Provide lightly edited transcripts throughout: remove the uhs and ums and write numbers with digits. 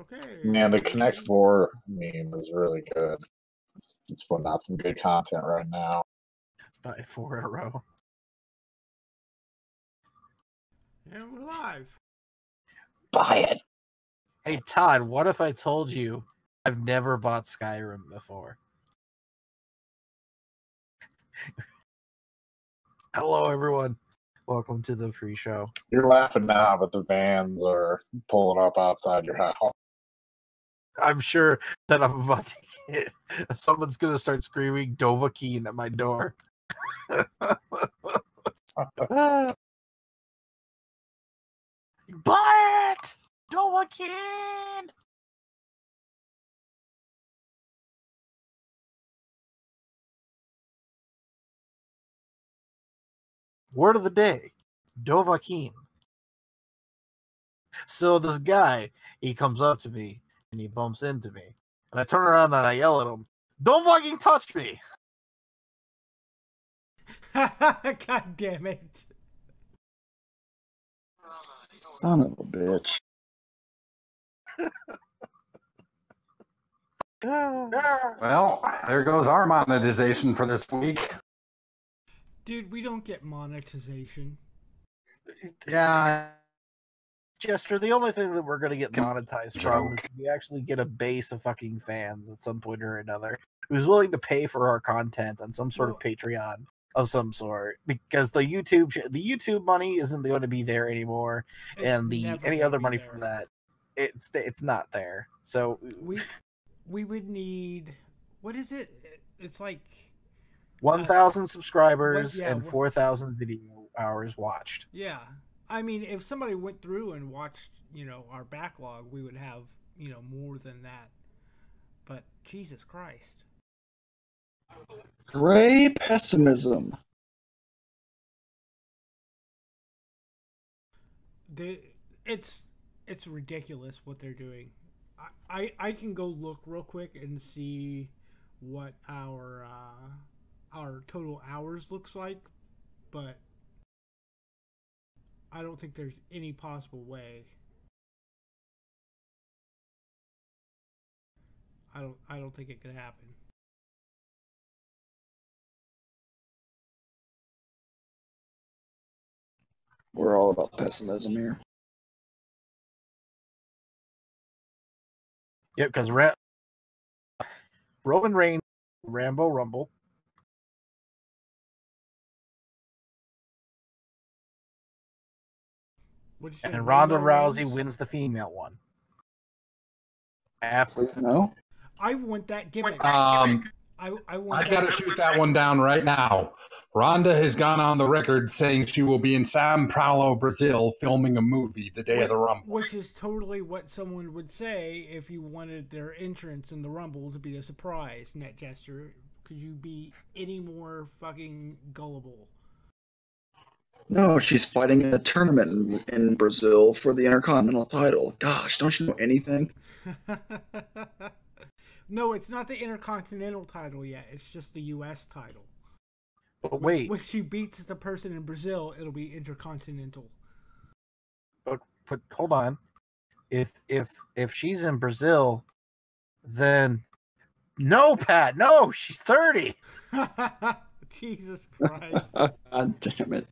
Okay. Man, the Connect 4 meme is really good. It's putting out some good content right now. By 4 in a row. And we're live. Buy it. Hey, Todd, what if I told you I've never bought Skyrim before? Hello, everyone. Welcome to the pre-show. You're laughing now, but the vans are pulling up outside your house. I'm sure that I'm about to get... Someone's going to start screaming Dovahkiin at my door. Buy it! Dovahkiin! Word of the day, Dovahkiin. So this guy, he comes up to me and he bumps into me. And I turn around and I yell at him, "Don't fucking touch me!" God damn it. Son of a bitch. Well, there goes our monetization for this week. Dude, we don't get monetization. Yeah. Chester, the only thing that we're going to get monetized from is if we actually get a base of fucking fans at some point or another who's willing to pay for our content on some sort of Patreon of some sort, because the YouTube money isn't going to be there anymore, and any other money from that, it's not there. So we would need, what is it? It's like 1,000 subscribers and 4,000 video hours watched. Yeah. I mean, if somebody went through and watched, our backlog, we would have, more than that. But Jesus Christ. Gray pessimism. It's ridiculous what they're doing. I can go look real quick and see what our total hours looks like, but I don't think there's any possible way. I don't think it could happen. We're all about pessimism here. Yep, because Roman Reigns, Rambo Rumble. And Ronda Rousey wins the female one. Please no. I want that gimmick. I gotta shoot that one down right now. Ronda has gone on the record saying she will be in São Paulo, Brazil, filming a movie the day of the Rumble. Which is totally what someone would say if you wanted their entrance in the Rumble to be a surprise, Net Jester. Could you be any more fucking gullible? No, she's fighting in a tournament in Brazil for the Intercontinental title. Gosh, don't you know anything? No, it's not the Intercontinental title yet. It's just the U.S. title. But wait. When she beats the person in Brazil, it'll be Intercontinental. But hold on. If she's in Brazil, then no, Pat, no, she's 30. Jesus Christ. God damn it.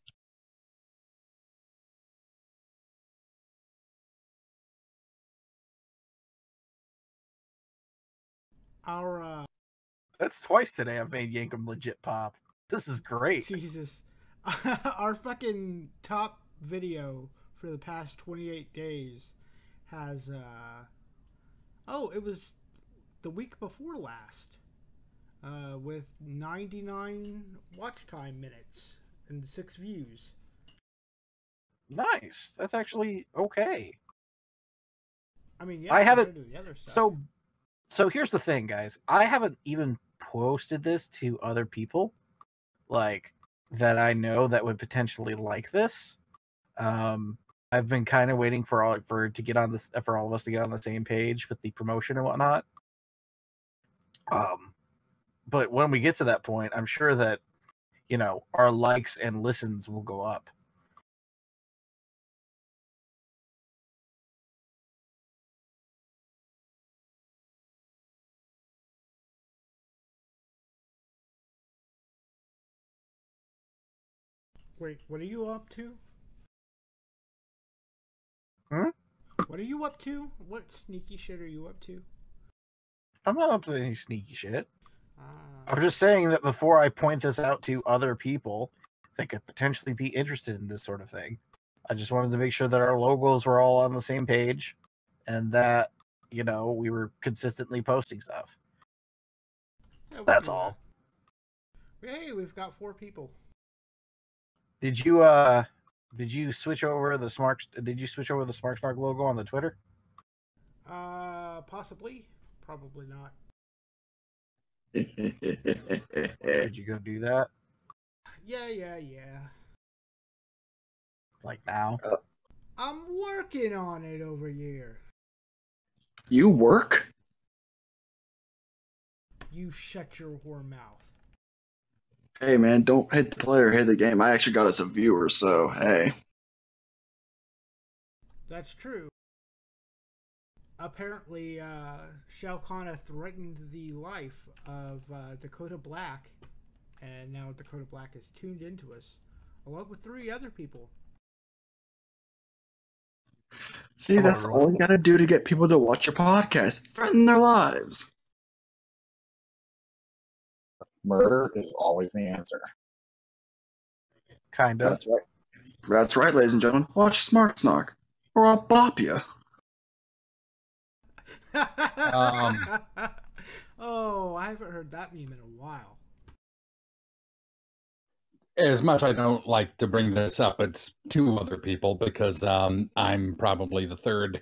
That's twice today I've made Yankum legit pop. This is great. Jesus. Our fucking top video for the past 28 days has it was the week before last, with 99 watch time minutes and 6 views. Nice. That's actually okay. I mean, yeah, I haven't. The other stuff. So here's the thing, guys. I haven't even posted this to other people, like, that I know that would potentially like this. I've been kind of waiting for all of us to get on the same page with the promotion and whatnot. But when we get to that point, I'm sure that, our likes and listens will go up. Wait, what are you up to? Hmm? What are you up to? What sneaky shit are you up to? I'm not up to any sneaky shit. Ah. I'm just saying that before I point this out to other people that could potentially be interested in this sort of thing, I just wanted to make sure that our logos were all on the same page and that, we were consistently posting stuff. Yeah, we That's can do all. that. Hey, we've got 4 people. Did you switch over the Smark Snark logo on the Twitter? Possibly. Probably not. Did you go do that? Yeah. Like now? I'm working on it over here. You work? You shut your whore mouth. Hey, man, don't hit the player, hit the game. I actually got us a viewer, so hey. That's true. Apparently, Shao Kahn threatened the life of Dakota Black, and now Dakota Black is tuned into us, along with 3 other people. See, that's all you gotta do to get people to watch your podcast. Threaten their lives. Murder is always the answer. Kind of. That's right. That's right, ladies and gentlemen. Watch Smark Snark, or I'll bop you. Oh, I haven't heard that meme in a while. As much I don't like to bring this up, it's 2 other people because I'm probably the third.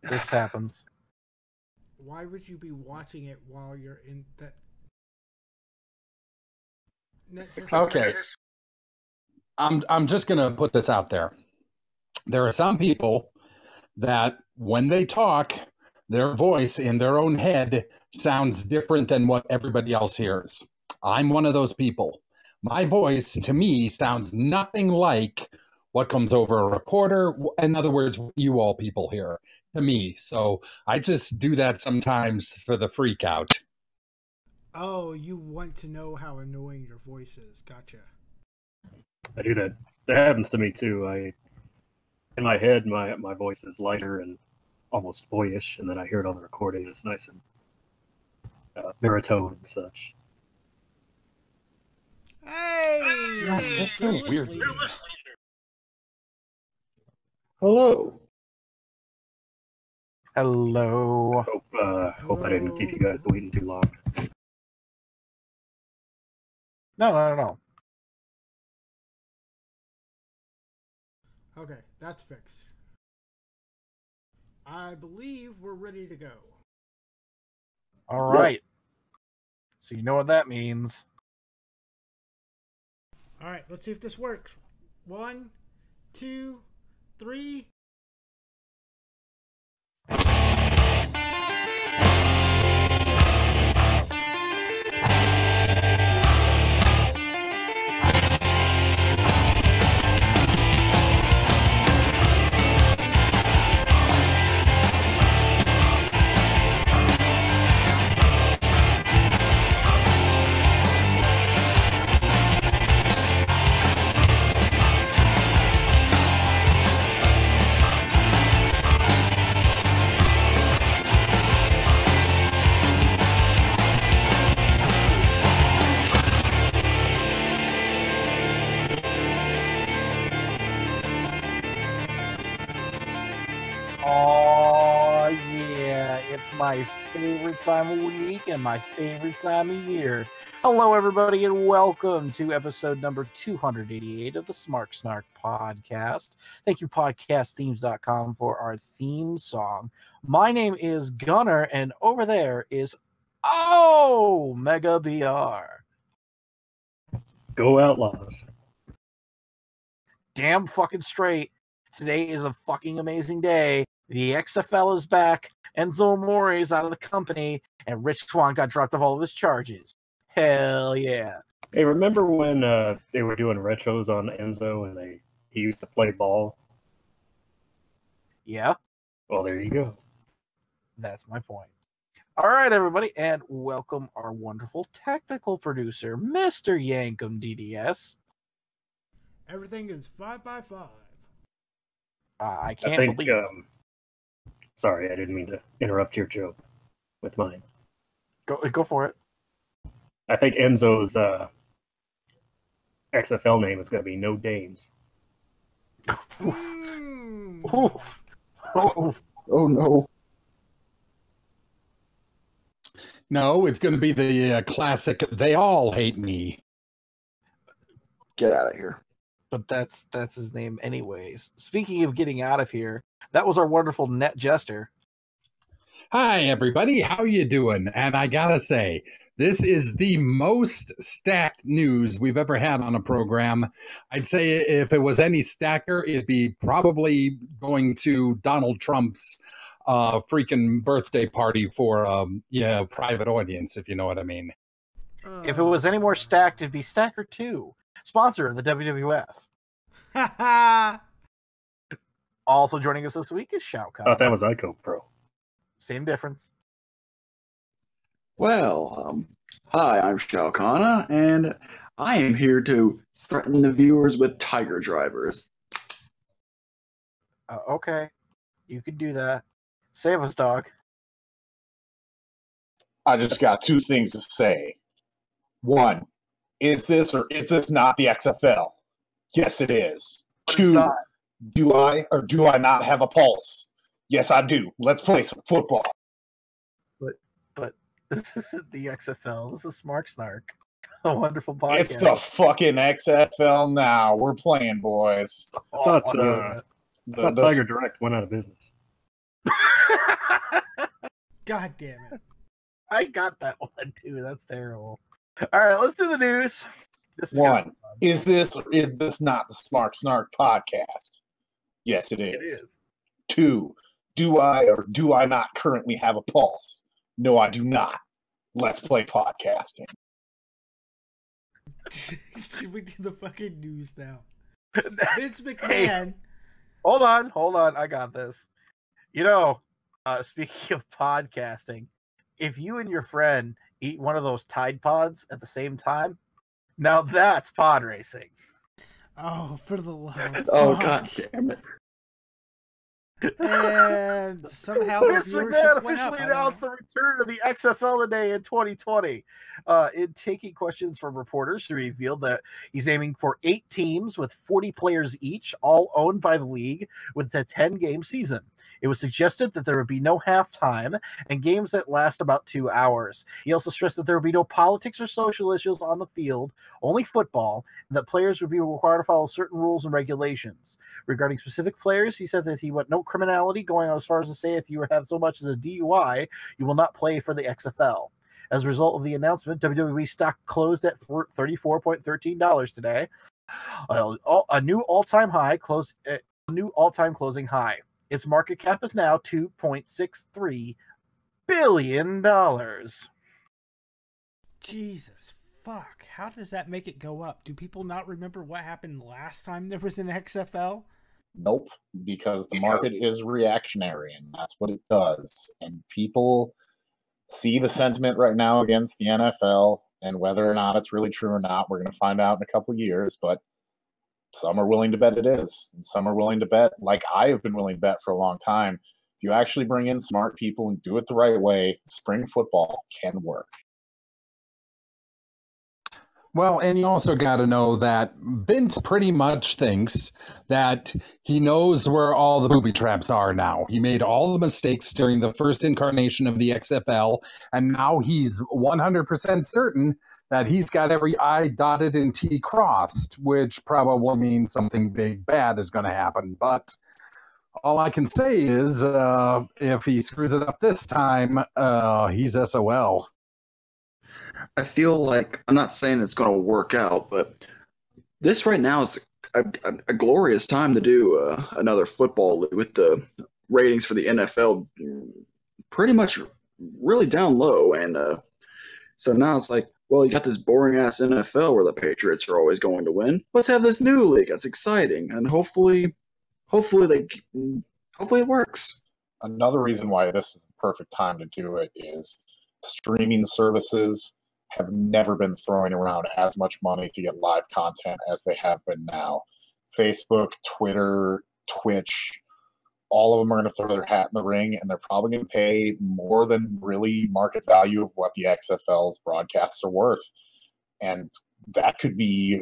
This happens. Why would you be watching it while you're in that? Okay. I'm just gonna put this out there. There are some people that when they talk, their voice in their own head sounds different than what everybody else hears. I'm one of those people. My voice, to me, sounds nothing like what comes over a recorder. In other words, you all people hear to me. So I just do that sometimes for the freak out. Oh, you want to know how annoying your voice is. Gotcha. I do that. That happens to me too. In my head, my voice is lighter and almost boyish, and then I hear it on the recording, and it's nice and baritone and such. Hey! That's just so weird. Hello. Hello. Hope I didn't keep you guys waiting too long. No. Okay, that's fixed. I believe we're ready to go. All right. So you know what that means. All right, let's see if this works. 1, 2, 3. Oh, yeah. It's my favorite time of week and my favorite time of year. Hello, everybody, and welcome to episode number 288 of the Smark Snark podcast. Thank you, podcastthemes.com, for our theme song. My name is Gunner, and over there is Mega BR. Go Outlaws. Damn fucking straight. Today is a fucking amazing day. The XFL is back. Enzo Amore is out of the company, and Rich Swann got dropped off all of his charges. Hell yeah. Hey, remember when they were doing retros on Enzo and he used to play ball? Yeah, Well, there you go. that's my point. All right, everybody, and welcome our wonderful technical producer, Mr. Yankum DDS. Everything is 5x5. I I can't think. believe. Sorry, I didn't mean to interrupt your joke with mine. Go for it. I think Enzo's XFL name is going to be No Dames. Oof. Oh no. No, it's going to be the classic, they all hate me. Get out of here. But that's his name anyways. Speaking of getting out of here, that was our wonderful net jester. Hi, everybody. How you doing? And I got to say, this is the most stacked news we've ever had on a program. I'd say if it was any stacker, it'd be probably going to Donald Trump's freaking birthday party for private audience, if you know what I mean. If it was any more stacked, it'd be Stacker 2, sponsor of the WWF. Also joining us this week is Shao Kahn. Thought that was ICO Pro. Same difference. Well, hi, I'm Shao Kahn, and I am here to threaten the viewers with tiger drivers. Okay, you can do that. Save us, dog. I just got two things to say. One, is this or is this not the XFL? Yes, it is. Two, not. do I or do I not have a pulse? Yes, I do. Let's play some football. But this isn't the XFL. This is Smark Snark, a wonderful podcast. It's the fucking XFL now. We're playing, boys. I thought Tiger Direct went out of business. God damn it. I got that one too. That's terrible. All right, let's do the news. One, is this or is this not the Smark Snark podcast? Yes, it is. It is. Two, do I or do I not currently have a pulse? No, I do not. Let's play podcasting. We do the fucking news now. Vince McMahon. Hey, hold on. I got this. You know, speaking of podcasting, if you and your friend eat one of those Tide Pods at the same time, now that's pod racing. Oh, for the love of Oh, fuck. god damn it. And somehow the Vince viewership McMahon went up. officially I don't announced know. the return of the XFL today in 2020. In taking questions from reporters, he revealed that he's aiming for 8 teams with 40 players each, all owned by the league, with a 10-game season. It was suggested that there would be no halftime and games that last about 2 hours. He also stressed that there would be no politics or social issues on the field, only football, and that players would be required to follow certain rules and regulations. Regarding specific players, he said that he want no criminality, going as far as to say if you have so much as a DUI, you will not play for the XFL. As a result of the announcement, WWE stock closed at $34.13 today. A new all-time closing high. Its market cap is now $2.63 billion. Jesus fuck. How does that make it go up? Do people not remember what happened last time there was an XFL? Nope, because the market is reactionary, and that's what it does. And people see the sentiment right now against the NFL, and whether or not it's really true or not, we're going to find out in a couple of years, but some are willing to bet it is, and some are willing to bet, like I have been willing to bet for a long time, if you actually bring in smart people and do it the right way, spring football can work. Well, and you also got to know that Vince pretty much thinks that he knows where all the booby traps are now. He made all the mistakes during the first incarnation of the XFL, and now he's 100% certain that he's got every I dotted and T crossed, which probably means something big bad is going to happen. But all I can say is if he screws it up this time, he's SOL. I feel like, I'm not saying it's going to work out, but this right now is a glorious time to do another football league with the ratings for the NFL pretty much really down low. And so now it's like, well, you got this boring ass NFL where the Patriots are always going to win. Let's have this new league. That's exciting, and hopefully it works. Another reason why this is the perfect time to do it is streaming services have never been throwing around as much money to get live content as they have been now. Facebook, Twitter, Twitch, all of them are going to throw their hat in the ring, and they're probably going to pay more than really market value of what the XFL's broadcasts are worth. And that could be,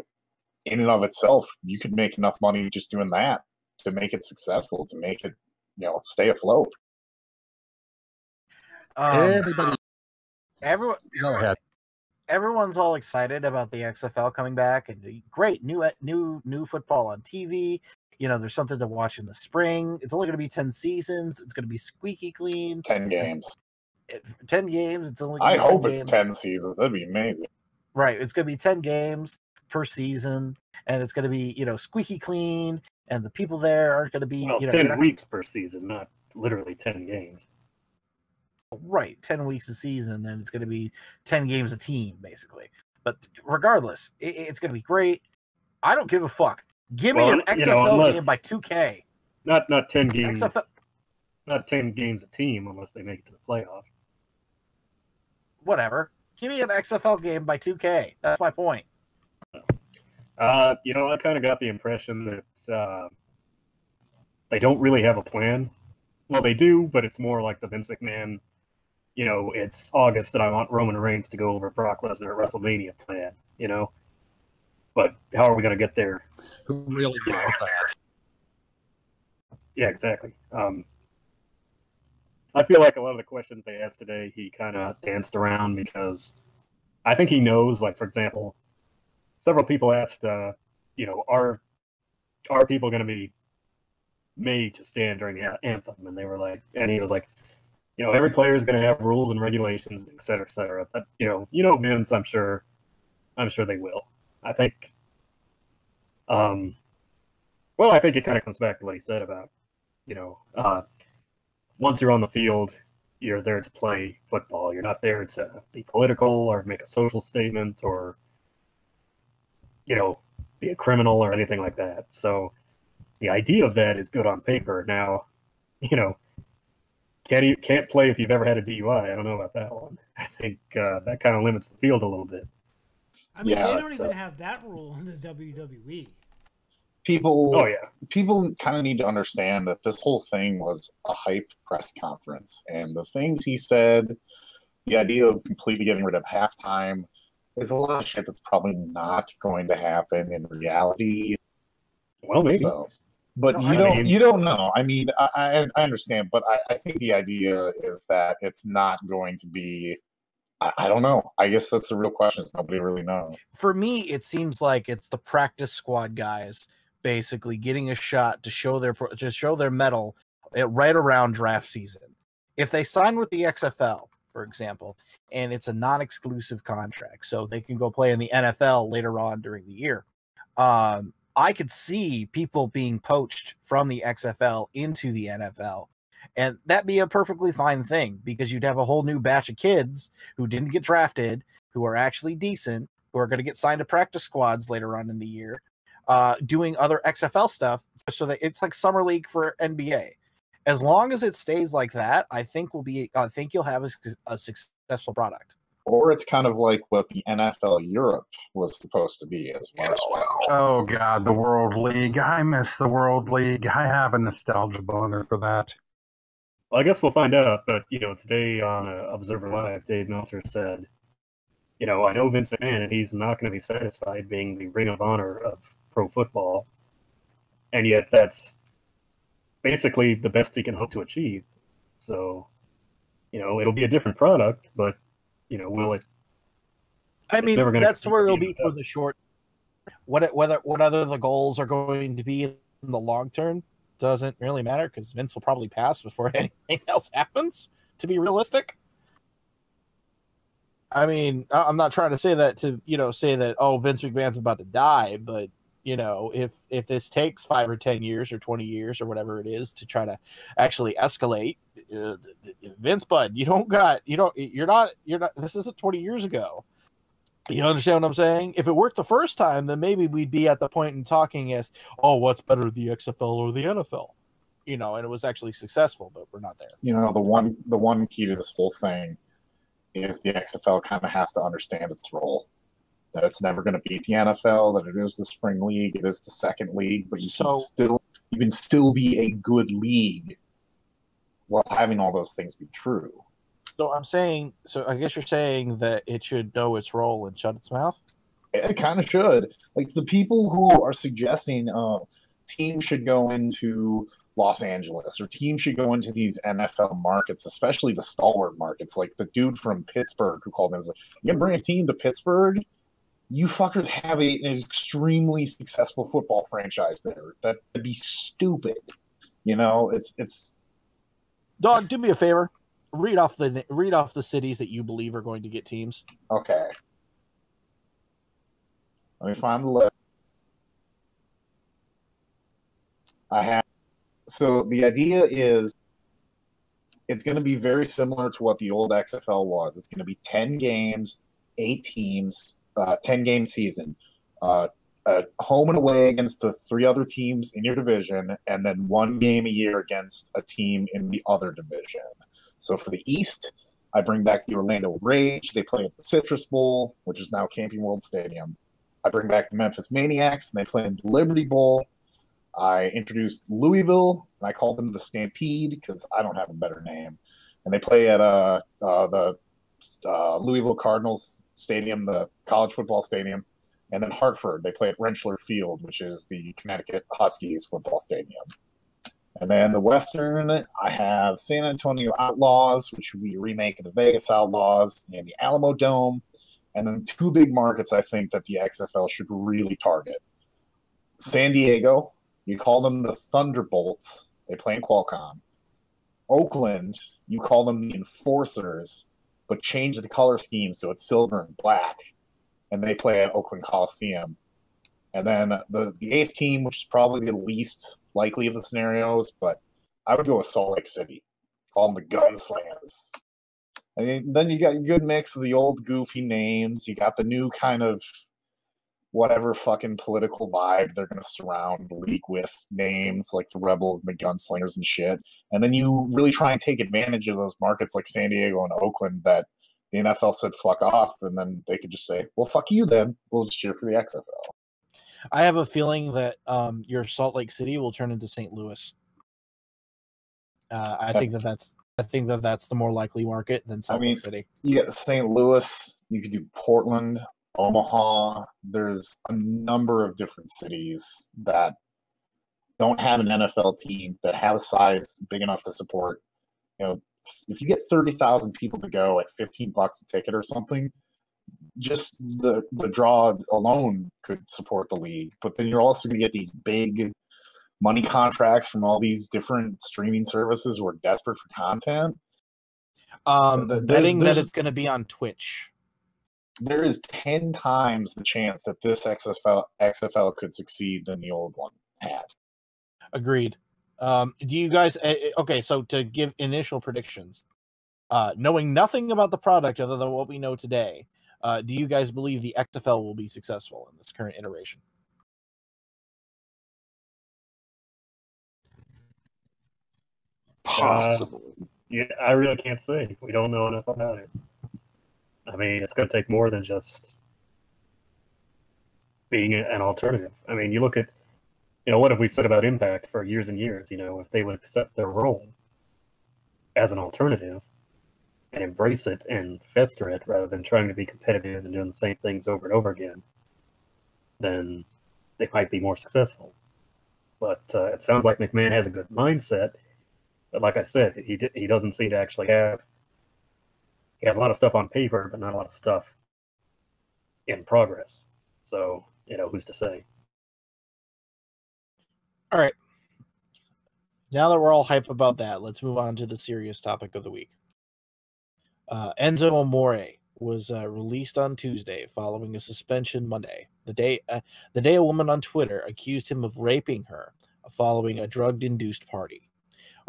in and of itself, you could make enough money just doing that to make it successful, to make it, stay afloat. Everybody, Everyone, go ahead. everyone's all excited about the XFL coming back, and great new football on TV. There's something to watch in the spring. It's only going to be 10 seasons. It's going to be squeaky clean. 10 games. 10 games. It's only. I hope it's 10 seasons. That'd be amazing. Right. It's going to be 10 games per season, and it's going to be squeaky clean, and the people there aren't going to be 10 weeks per season, not literally 10 games. Right, 10 weeks a season, then it's going to be 10 games a team, basically. But regardless, it's going to be great. I don't give a fuck. Give me an XFL game by 2K. Not 10 games. XFL... Not 10 games a team unless they make it to the playoffs. Whatever. Give me an XFL game by 2K. That's my point. I kind of got the impression that they don't really have a plan. Well, they do, but it's more like the Vince McMahon, it's August and I want Roman Reigns to go over Brock Lesnar at WrestleMania plan, But how are we going to get there? Who really wants that? Yeah, exactly. I feel like a lot of the questions they asked today, he kind of danced around because I think he knows, like, for example, several people asked, are people going to be made to stand during the anthem? And they were like, and he was like, every player is going to have rules and regulations, et cetera, et cetera. But, Vince, I'm sure they will. I think, I think it kind of comes back to what he said about, once you're on the field, you're there to play football. You're not there to be political or make a social statement or, be a criminal or anything like that. So the idea of that is good on paper. Now, can't play if you've ever had a DUI. I don't know about that one. I think that kind of limits the field a little bit. I mean, they don't even have that rule in the WWE. People kind of need to understand that this whole thing was a hype press conference, and the things he said, the idea of completely getting rid of halftime, is a lot of shit that's probably not going to happen in reality. Well, maybe. But you don't know. I mean, I understand, but I think the idea is that it's not going to be. I don't know. I guess that's the real question. Nobody really knows. For me, it seems like it's the practice squad guys basically getting a shot to show their mettle right around draft season. If they sign with the XFL, for example, and it's a non-exclusive contract, so they can go play in the NFL later on during the year, I could see people being poached from the XFL into the NFL. And that'd be a perfectly fine thing because you'd have a whole new batch of kids who didn't get drafted, who are actually decent, who are going to get signed to practice squads later on in the year, doing other XFL stuff, so that it's like summer league for NBA. As long as it stays like that, I think you'll have a successful product. Or it's kind of like what the NFL Europe was supposed to be as well. Oh God, the World League! I miss the World League. I have a nostalgia boner for that. Well, I guess we'll find out. But today on Observer Live, Dave Meltzer said, I know Vince McMahon, and he's not going to be satisfied being the Ring of Honor of pro football, and yet that's basically the best he can hope to achieve. So, it'll be a different product, but will it? I mean, that's where it'll be for the short. What other the goals are going to be in the long term doesn't really matter because Vince will probably pass before anything else happens. To be realistic, I mean, I'm not trying to say that to say that Vince McMahon's about to die, but if this takes 5 or 10 years or 20 years or whatever it is to try to actually escalate, Vince Bud, you're not. This isn't 20 years ago. You understand what I'm saying? If it worked the first time, then maybe we'd be at the point in talking as, what's better, the XFL or the NFL? And it was actually successful, but we're not there. The one key to this whole thing is the XFL kind of has to understand its role. That it's never going to beat the NFL, that it is the spring league, it is the second league, but you can still be a good league while having all those things be true. So I guess you're saying that it should know its role and shut its mouth? It kind of should. Like the people who are suggesting teams should go into Los Angeles or teams should go into these NFL markets, especially the stalwart markets, like the dude from Pittsburgh who called in, like, you gonna bring a team to Pittsburgh? You fuckers have an extremely successful football franchise there. That'd be stupid. It's Dog, do me a favor. Read off the cities that you believe are going to get teams. okay. Let me find the list. So the idea is it's going to be very similar to what the old XFL was. It's going to be 10 games, 8 teams, 10-game season, home and away against the 3 other teams in your division, and then 1 game a year against a team in the other division. So for the East, I bring back the Orlando Rage. They play at the Citrus Bowl, which is now Camping World Stadium. I bring back the Memphis Maniacs, and they play in the Liberty Bowl. I introduced Louisville, and I called them the Stampede because I don't have a better name. And they play at the Louisville Cardinals Stadium, the college football stadium. And then Hartford, they play at Rentschler Field, which is the Connecticut Huskies football stadium. And then the Western, I have San Antonio Outlaws, which would be a remake of the Vegas Outlaws, and the Alamo Dome. And then 2 big markets I think that the XFL should really target. San Diego, you call them the Thunderbolts. They play in Qualcomm. Oakland, you call them the Enforcers, but change the color scheme so it's silver and black. And they play at Oakland Coliseum. And then the 8th team, which is probably the least likely of the scenarios, but I would go with Salt Lake City. Call them the Gunslingers. And then you got a good mix of the old goofy names. You got the new kind of whatever fucking political vibe they're going to surround the league with, names like the Rebels and the Gunslingers and shit. And then you really try and take advantage of those markets like San Diego and Oakland that the NFL said fuck off, and then they could just say, well, fuck you then. We'll just cheer for the XFL. I have a feeling that your Salt Lake City will turn into St. Louis. I think that's the more likely market than Salt Lake City. You get St. Louis, you could do Portland, Omaha. There's a number of different cities that don't have an NFL team that have a size big enough to support. If you get 30,000 people to go at $15 a ticket or something, just the draw alone could support the league. But then you're also going to get these big money contracts from all these different streaming services who are desperate for content. Betting that it's going to be on Twitch. There is 10 times the chance that this XFL could succeed than the old one had. Agreed. Do you guys... Okay, so to give initial predictions, knowing nothing about the product other than what we know today, do you guys believe the XFL will be successful in this current iteration? Possibly. Yeah, I really can't say. We don't know enough about it. I mean, it's going to take more than just being an alternative. I mean, you look at, what have we said about Impact for years and years? If they would accept their role as an alternative and embrace it and fester it rather than trying to be competitive and doing the same things over and over again, then they might be more successful. But it sounds like McMahon has a good mindset. But like I said, he doesn't seem to actually have... He has a lot of stuff on paper, but not a lot of stuff in progress. So, who's to say? All right. Now that we're all hype about that, let's move on to the serious topic of the week. Enzo Amore was released on Tuesday following a suspension Monday, the day a woman on Twitter accused him of raping her following a drug-induced party.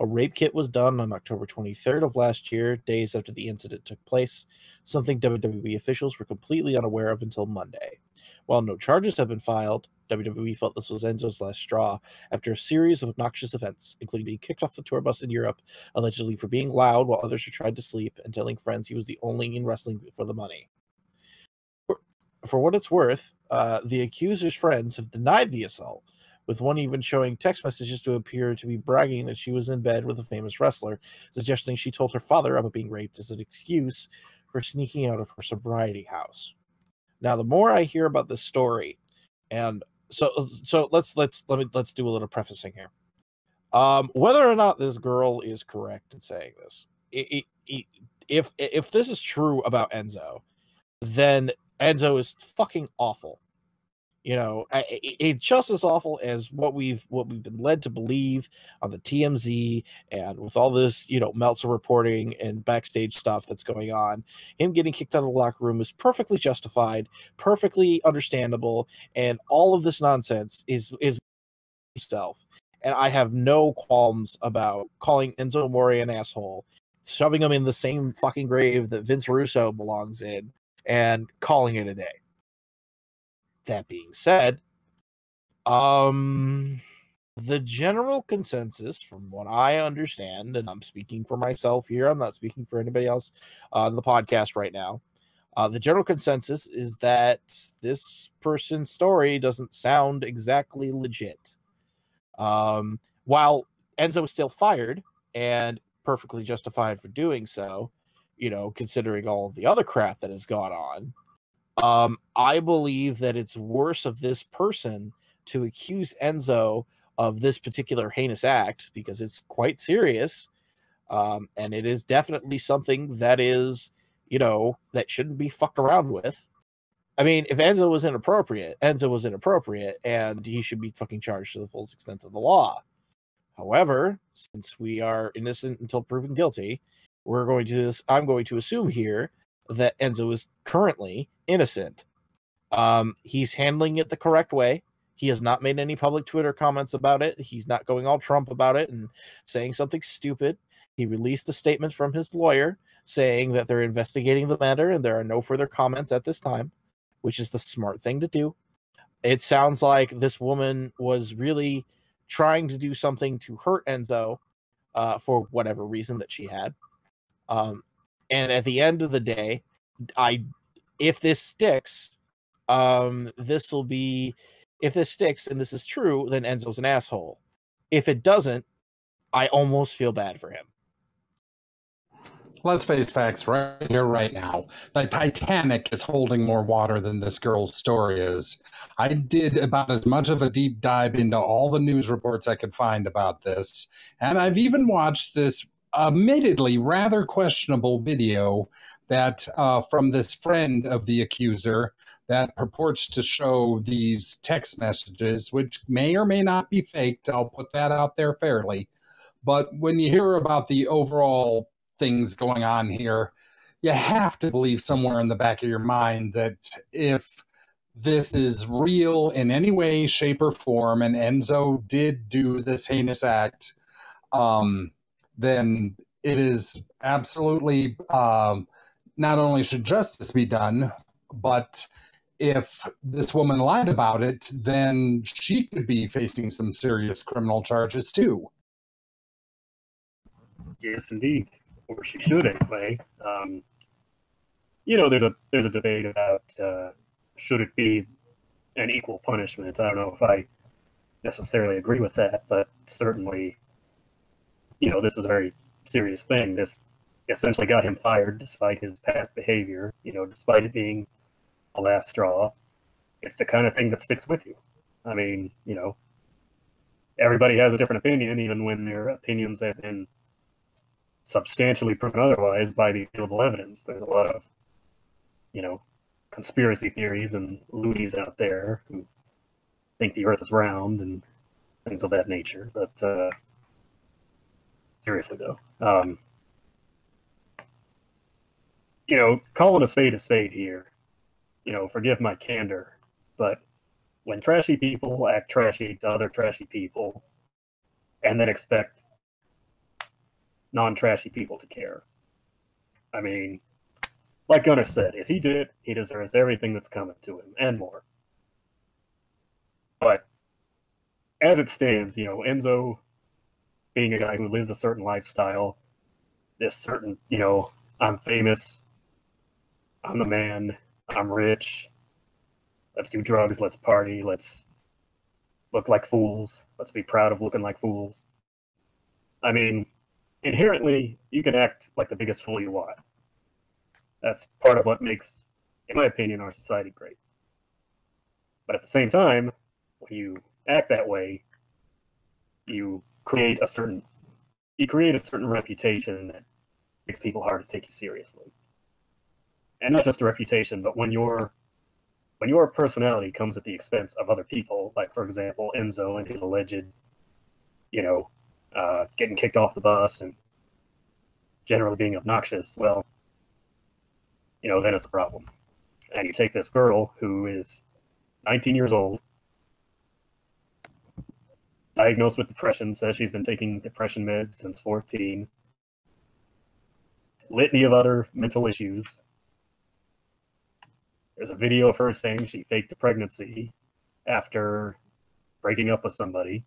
A rape kit was done on October 23rd of last year, days after the incident took place, something WWE officials were completely unaware of until Monday. While no charges have been filed, WWE felt this was Enzo's last straw after a series of obnoxious events, including being kicked off the tour bus in Europe, allegedly for being loud while others were trying to sleep, and telling friends he was the only in wrestling for the money. For what it's worth, the accuser's friends have denied the assault, with one even showing text messages to appear to be bragging that she was in bed with a famous wrestler, suggesting she told her father about being raped as an excuse for sneaking out of her sobriety house. Now, the more I hear about this story, and so let's do a little prefacing here. Whether or not this girl is correct in saying this, if this is true about Enzo, then Enzo is fucking awful. You know, it's just as awful as what we've been led to believe on the TMZ and with all this, you know, Meltzer reporting and backstage stuff that's going on. Him getting kicked out of the locker room is perfectly justified, perfectly understandable, and all of this nonsense is himself. And I have no qualms about calling Enzo Amore an asshole, shoving him in the same fucking grave that Vince Russo belongs in, and calling it a day. That being said, the general consensus, from what I understand, and I'm speaking for myself here, I'm not speaking for anybody else on the podcast right now. The general consensus is that this person's story doesn't sound exactly legit. While Enzo is still fired and perfectly justified for doing so, you know, considering all of the other crap that has gone on, I believe that it's worse of this person to accuse Enzo of this particular heinous act because it's quite serious. And it is definitely something that is, you know, that shouldn't be fucked around with. I mean, if Enzo was inappropriate, and he should be fucking charged to the full extent of the law. However, since we are innocent until proven guilty, I'm going to assume here that Enzo is currently innocent. He's handling it the correct way. He has not made any public Twitter comments about it. He's not going all Trump about it and saying something stupid. He released a statement from his lawyer saying that they're investigating the matter and there are no further comments at this time, which is the smart thing to do. It sounds like this woman was really trying to do something to hurt Enzo for whatever reason that she had. And at the end of the day, if this sticks, if this sticks and this is true, then Enzo's an asshole. If it doesn't, I almost feel bad for him. Let's face facts right here, right now. The Titanic is holding more water than this girl's story is. I did about as much of a deep dive into all the news reports I could find about this, and I've even watched this admittedly rather questionable video that from this friend of the accuser that purports to show these text messages, which may or may not be faked. I'll put that out there fairly. But when you hear about the overall things going on here, you have to believe somewhere in the back of your mind that if this is real in any way, shape, or form, and Enzo did do this heinous act, then it is absolutely not only should justice be done, but if this woman lied about it, then she could be facing some serious criminal charges too. Yes, indeed. Or she should anyway. You know, there's a debate about should it be an equal punishment. I don't know if I necessarily agree with that, but certainly, you know, this is a very serious thing. This essentially got him fired despite his past behavior, you know, despite it being a last straw. It's the kind of thing that sticks with you. I mean, you know, everybody has a different opinion, even when their opinions have been substantially proven otherwise by the available evidence. There's a lot of, you know, conspiracy theories and loonies out there who think the earth is round and things of that nature. But seriously though, you know, calling a spade here, you know, forgive my candor, but when trashy people act trashy to other trashy people and then expect non-trashy people to care. I mean, like Gunnar said, if he did it, he deserves everything that's coming to him and more. as it stands, Enzo being a guy who lives a certain lifestyle, this certain, I'm famous, I'm the man, I'm rich, let's do drugs, let's party, let's look like fools, let's be proud of looking like fools. I mean, inherently, you can act like the biggest fool you want. That's part of what makes, in my opinion, our society great. But at the same time, when you act that way, you create a certain reputation that makes people hard to take you seriously. And not just a reputation, but when your personality comes at the expense of other people, like for example Enzo and his alleged, getting kicked off the bus and generally being obnoxious, well, then it's a problem. And you take this girl who is 19 years old, diagnosed with depression, says she's been taking depression meds since 14, litany of other mental issues. There's a video of her saying she faked a pregnancy after breaking up with somebody.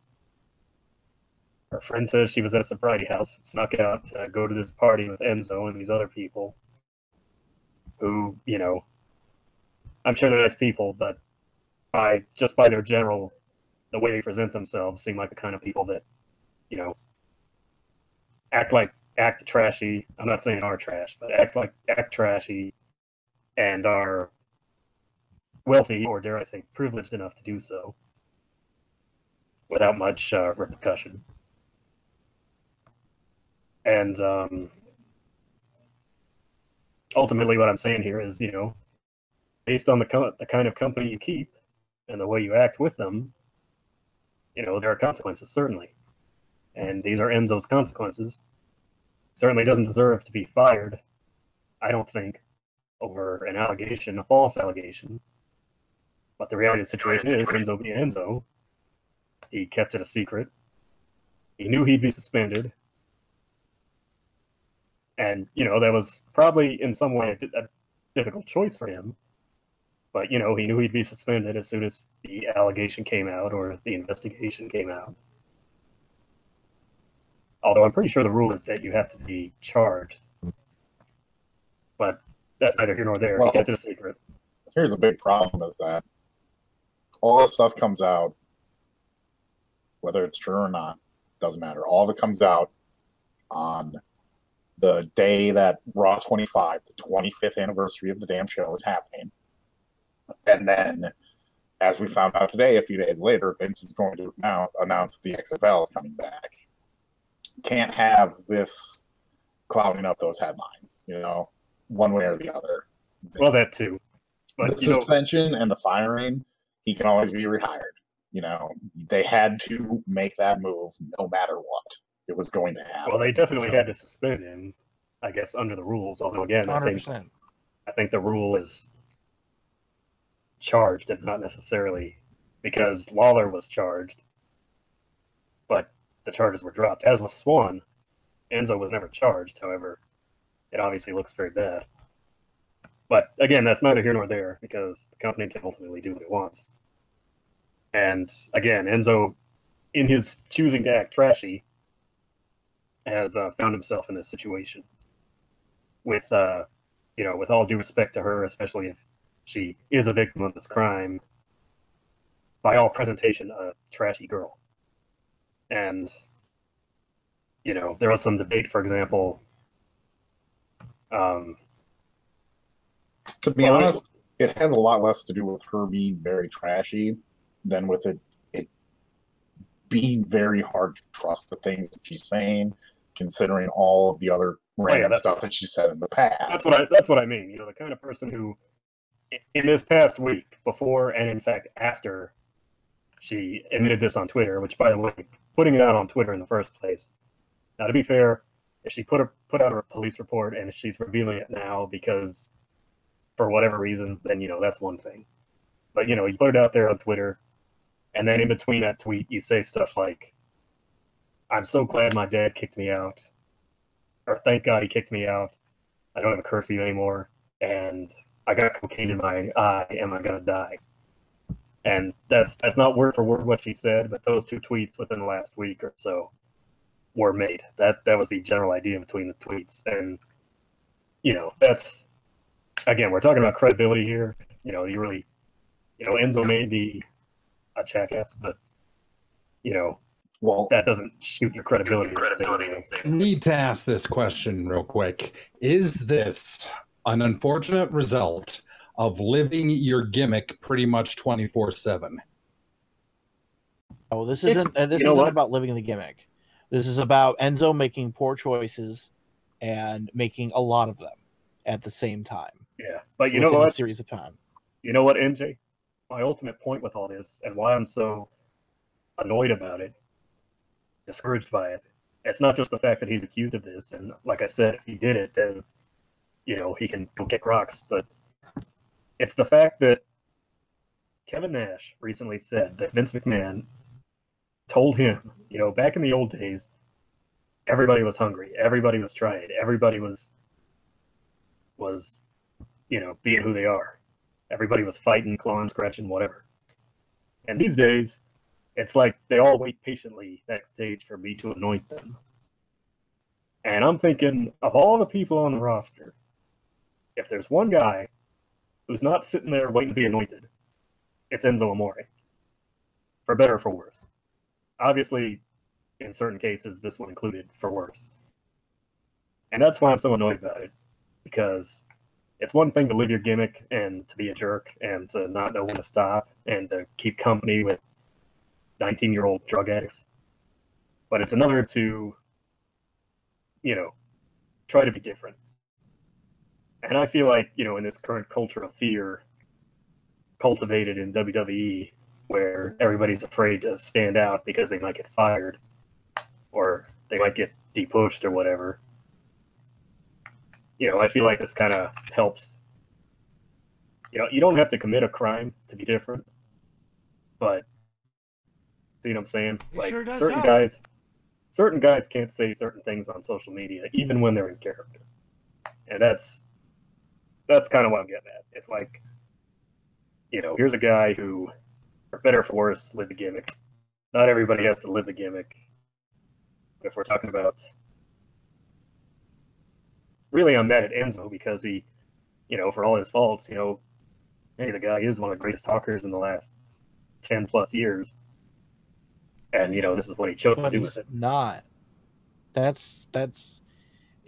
Her friend says she was at a sobriety house, snuck out to go to this party with Enzo and these other people who, I'm sure they're nice people, but by their general, the way they present themselves, seem like the kind of people that, act trashy. I'm not saying are trash, but act trashy and are wealthy, or dare I say privileged enough to do so without much repercussion. And ultimately what I'm saying here is, based on the kind of company you keep and the way you act with them, there are consequences, certainly. And these are Enzo's consequences. Certainly doesn't deserve to be fired, I don't think, over an allegation, a false allegation. But the reality of the situation is, Enzo being Enzo, he kept it a secret. He knew he'd be suspended. And, that was probably in some way a difficult choice for him. But, he knew he'd be suspended as soon as the allegation came out or the investigation came out. Although I'm pretty sure the rule is that you have to be charged. But that's neither here nor there. Well, he kept it a secret. Here's a big problem is that all this stuff comes out, whether it's true or not, doesn't matter. All of it comes out on the day that Raw 25, the 25th anniversary of the damn show, is happening. And then, as we found out today, a few days later, Vince is going to announce the XFL is coming back. Can't have this clouding up those headlines, one way or the other. Well, that too. But, the suspension and the firing, he can always be rehired. They had to make that move no matter what. It was going to happen. Well, they definitely had to suspend him, I guess, under the rules. Although, again, 100%. I think the rule is charged and not necessarily, because Lawler was charged, but the charges were dropped. As was Swan. Enzo was never charged, however. It obviously looks very bad. But again, that's neither here nor there, because the company can ultimately do what it wants. And again, Enzo, in his choosing to act trashy, has found himself in this situation. With, with all due respect to her, especially if she is a victim of this crime, by all presentation, a trashy girl. And, there was some debate, for example. To be honest, it has a lot less to do with her being very trashy than with it being very hard to trust the things that she's saying, considering all of the other random stuff that she said in the past. That's what I mean. The kind of person who, in this past week, before and in fact after she admitted this on Twitter, which, by the way, putting it out on Twitter in the first place. Now, to be fair, if she put out a police report and if she's revealing it now because for whatever reason, then that's one thing. But you put it out there on Twitter, and then in between that tweet, you say stuff like, "I'm so glad my dad kicked me out," or "Thank God he kicked me out. I don't have a curfew anymore, and I got cocaine in my eye. Am I gonna die?" And that's not word for word what she said, but those two tweets within the last week or so were made. That was the general idea between the tweets. And, that's, again, we're talking about credibility here. You really, Enzo may be a jackass, but, Well, that doesn't shoot your credibility. Need to ask this question real quick. Is this an unfortunate result of living your gimmick pretty much 24/7? Oh, this isn't about living the gimmick. This is about Enzo making poor choices and making a lot of them at the same time. Yeah, but you know what? A series of time. You know what, MJ? My ultimate point with all this, and why I'm so annoyed about it, discouraged by it, it's not just the fact that he's accused of this, and like I said, if he did it, then he can go kick rocks. But it's the fact that Kevin Nash recently said that Vince McMahon told him, back in the old days, everybody was hungry, everybody was trying, everybody was being who they are. Everybody was fighting, clawing, scratching, whatever. And these days, it's like they all wait patiently backstage for me to anoint them. And I'm thinking, of all the people on the roster, if there's one guy who's not sitting there waiting to be anointed, it's Enzo Amore. For better or for worse. Obviously, in certain cases, this one included for worse. And that's why I'm so annoyed about it. Because it's one thing to live your gimmick and to be a jerk and to not know when to stop and to keep company with 19-year-old drug addicts. But it's another to, try to be different. And I feel like, in this current culture of fear cultivated in WWE, where everybody's afraid to stand out because they might get fired or they might get depushed or whatever, I feel like this kind of helps. You don't have to commit a crime to be different, but see what I'm saying? It sure does certain guys can't say certain things on social media, even when they're in character. And that's kind of what I'm getting at. It's like, here's a guy who, for better or for worse, lived the gimmick. Not everybody has to live the gimmick. If we're talking about, really, I'm mad at Enzo because he, for all his faults, hey, the guy is one of the greatest talkers in the last 10 plus years. And, this is what he chose to do with it. Not. That's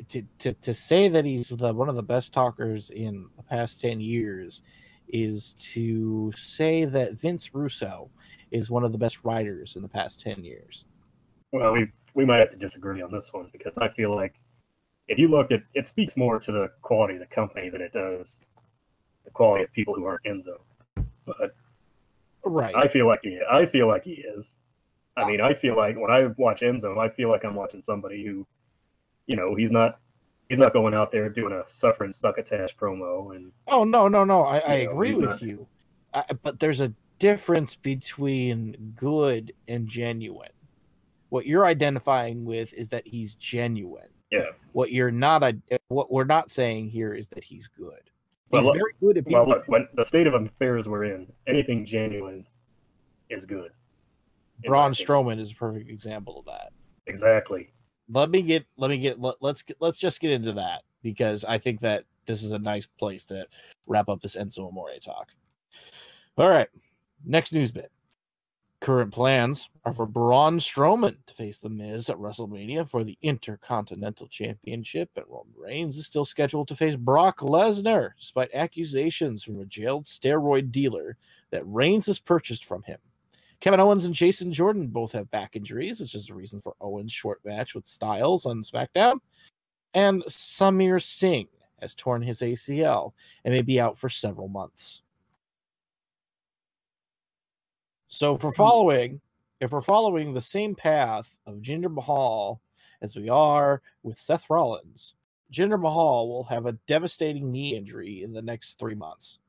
to say that he's one of the best talkers in the past 10 years is to say that Vince Russo is one of the best writers in the past 10 years. Well, we might have to disagree on this one because I feel like if you look at it, speaks more to the quality of the company than it does the quality of people who aren't Enzo. But right, I feel like he is. I mean, I feel like when I watch Enzo, I feel like I'm watching somebody who, he's not going out there doing a suffering succotash promo. And I agree with you, but there's a difference between good and genuine. What you're identifying with is that he's genuine. Yeah. What we're not saying here is that he's good. He's very good at being. Well, look, when the state of affairs we're in, anything genuine is good. Braun Strowman is a perfect example of that. Exactly. Let's just get into that because I think that this is a nice place to wrap up this Enzo Amore talk. All right, next news bit. Current plans are for Braun Strowman to face The Miz at WrestleMania for the Intercontinental Championship, and Roman Reigns is still scheduled to face Brock Lesnar, despite accusations from a jailed steroid dealer that Reigns has purchased from him. Kevin Owens and Jason Jordan both have back injuries, which is the reason for Owens' short match with Styles on SmackDown. And Samir Singh has torn his ACL and may be out for several months. So if we're following the same path of Jinder Mahal as we are with Seth Rollins, Jinder Mahal will have a devastating knee injury in the next 3 months.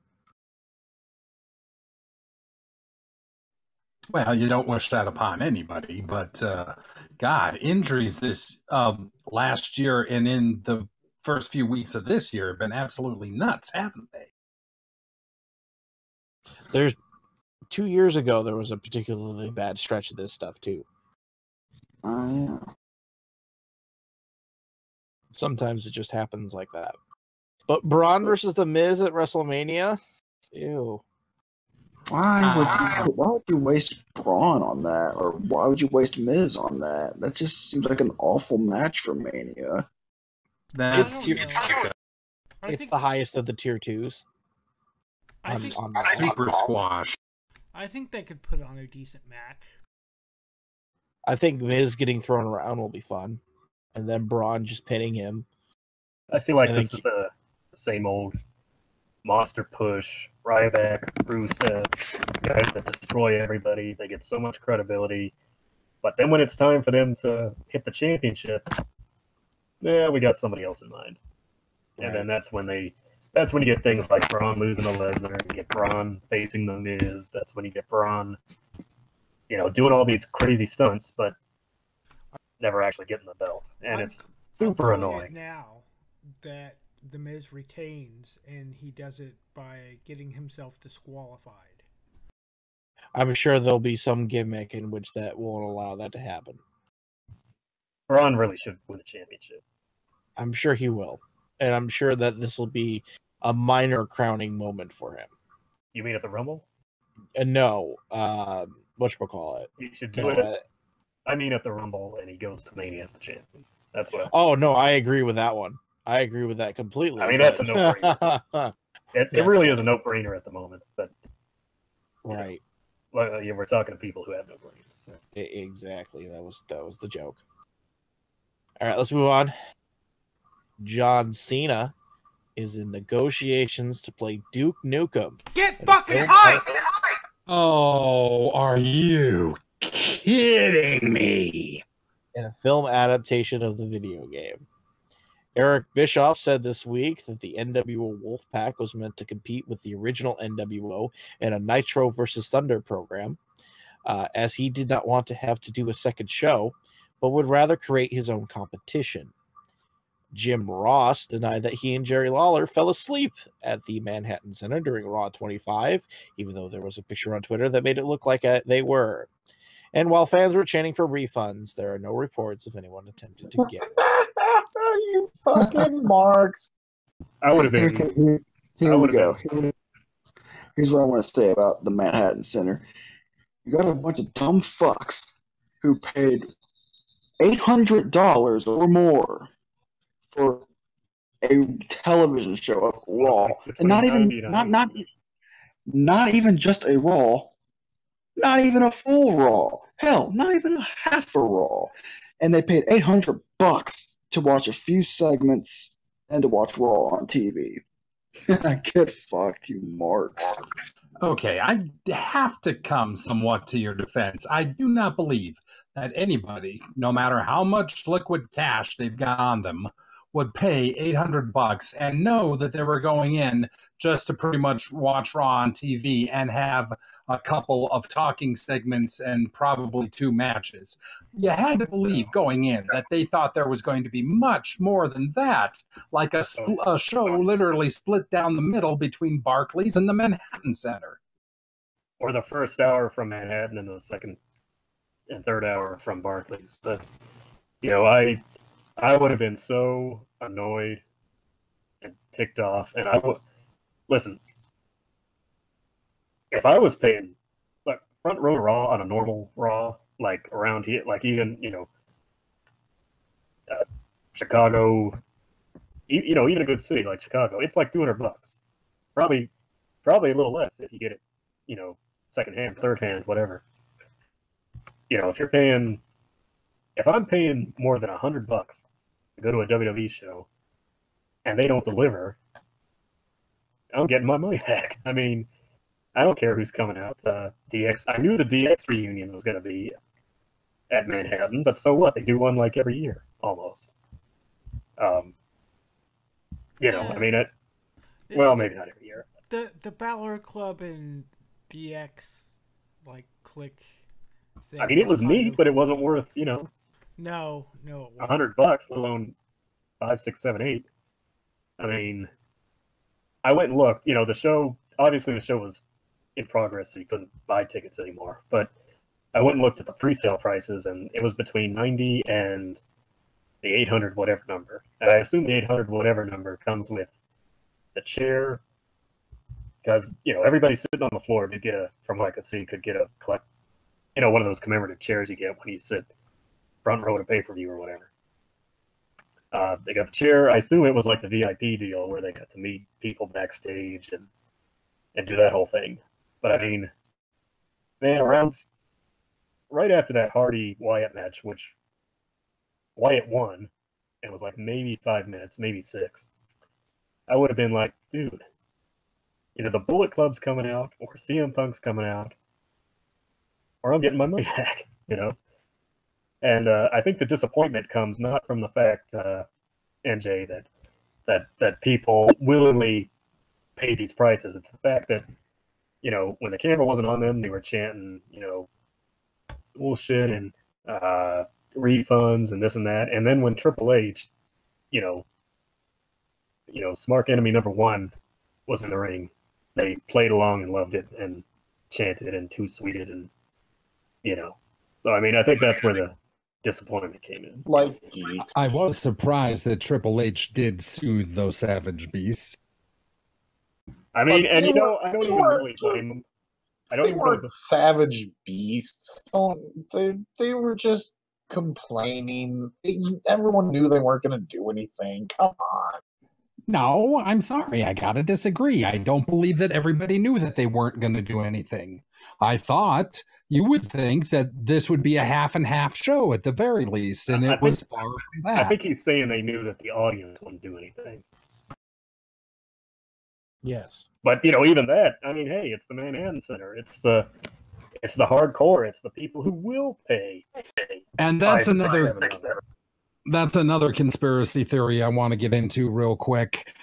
Well, you don't wish that upon anybody, but God, injuries this last year and in the first few weeks of this year have been absolutely nuts, haven't they? 2 years ago, there was a particularly bad stretch of this stuff, too. Yeah. Sometimes it just happens like that. But Braun versus The Miz at WrestleMania? Ew. Why would you waste Braun on that? Or why would you waste Miz on that? That just seems like an awful match for Mania. That's It's the highest of the tier 2s. I think super squash. I think they could put on a decent match. I think Miz getting thrown around will be fun. And then Braun just pinning him. I feel like this is the same old monster push, Ryback, Rusev, guys that destroy everybody. They get so much credibility. But then when it's time for them to hit the championship, we got somebody else in mind. And then that's when you get things like Braun losing to Lesnar, you get Braun facing the Miz. That's when you get Braun, doing all these crazy stunts, but never actually getting the belt. And it's super annoying. Now that the Miz retains, and he does it by getting himself disqualified. I'm sure there'll be some gimmick in which that won't allow that to happen. Braun really should win the championship. I'm sure he will. And I'm sure that this will be a minor crowning moment for him. You mean at the Rumble? No. Whatchamacallit? He should do it. I mean at the Rumble, and he goes to Mania as the champion. That's what. Oh, no, I agree with that one. I agree with that completely. I mean, that's a no-brainer. It really is a no-brainer at the moment. But right. We're talking to people who have no brains. So. Exactly. That was the joke. All right, let's move on. John Cena is in negotiations to play Duke Nukem. Get fucking high! Oh, are you kidding me? In a film adaptation of the video game. Eric Bischoff said this week that the NWO Wolfpack was meant to compete with the original NWO in a Nitro vs. Thunder program, as he did not want to have to do a second show, but would rather create his own competition. Jim Ross denied that he and Jerry Lawler fell asleep at the Manhattan Center during Raw 25, even though there was a picture on Twitter that made it look like they were. And while fans were chanting for refunds, there are no reports of anyone attempted to get it. You fucking marks. I would have been. Here we go. Here's what I want to say about the Manhattan Center. You got a bunch of dumb fucks who paid $800 or more for a television show of Raw, and not even just a Raw, not even a full Raw. Hell, not even a half a Raw, and they paid $800 to watch a few segments and to watch Raw on TV. Get fucked, you marks. Okay, I have to come somewhat to your defense. I do not believe that anybody, no matter how much liquid cash they've got on them, would pay $800 and know that they were going in just to pretty much watch Raw on TV and have a couple of talking segments and probably 2 matches. You had to believe going in that they thought there was going to be much more than that, like a show literally split down the middle between Barclays and the Manhattan Center. Or the first hour from Manhattan and the second and third hour from Barclays. But, I would have been so annoyed and ticked off. And listen, if I was paying like front row Raw on a normal Raw, like around here, like even, Chicago, even a good city like Chicago, it's like $200. Probably a little less if you get it, second hand, third hand, whatever. If I'm paying more than $100 to go to a WWE show and they don't deliver, I'm getting my money back. I mean, I don't care who's coming out. DX. I knew the DX reunion was going to be at Manhattan, but so what? They do one like every year, almost. I mean, maybe not every year. The Balor Club and DX click thing. I mean, it was neat, but it wasn't worth No, $100, let alone 5, 6, 7, 8. I mean, I went and looked. The show. Obviously, the show was in progress, so you couldn't buy tickets anymore. But I went and looked at the pre-sale prices, and it was between 90 and the 800 whatever number. And I assume the 800 whatever number comes with the chair, because everybody sitting on the floor to get from what I could see, could get a one of those commemorative chairs you get when you sit front row at a pay-per-view or whatever. They got the chair. I assume it was like the VIP deal where they got to meet people backstage and do that whole thing. But I mean, man, around right after that Hardy Wyatt match, which Wyatt won, and it was like maybe 5 minutes, maybe 6, I would have been like, dude, either the Bullet Club's coming out or CM Punk's coming out, or I'm getting my money back, And I think the disappointment comes not from the fact, NJ, that people willingly pay these prices. It's the fact that, when the camera wasn't on them, they were chanting, bullshit and refunds and this and that. And then when Triple H, Smark Enemy #1 was in the ring, they played along and loved it and chanted and too sweeted and, So, I mean, I think that's where the disappointment came in. Like geeks. I was surprised that Triple H did soothe those savage beasts. I mean, and I don't even really blame them. They weren't savage beasts. They were just complaining. Everyone knew they weren't going to do anything. Come on. No, I'm sorry. I gotta disagree. I don't believe that everybody knew that they weren't going to do anything. I thought you would think that this would be a half and half show at the very least, and it was far from that. I think he's saying they knew that the audience wouldn't do anything. Yes. But even that, I mean, hey, it's the Manhattan Center. It's the hardcore. It's the people who will pay. And that's another conspiracy theory I want to get into real quick.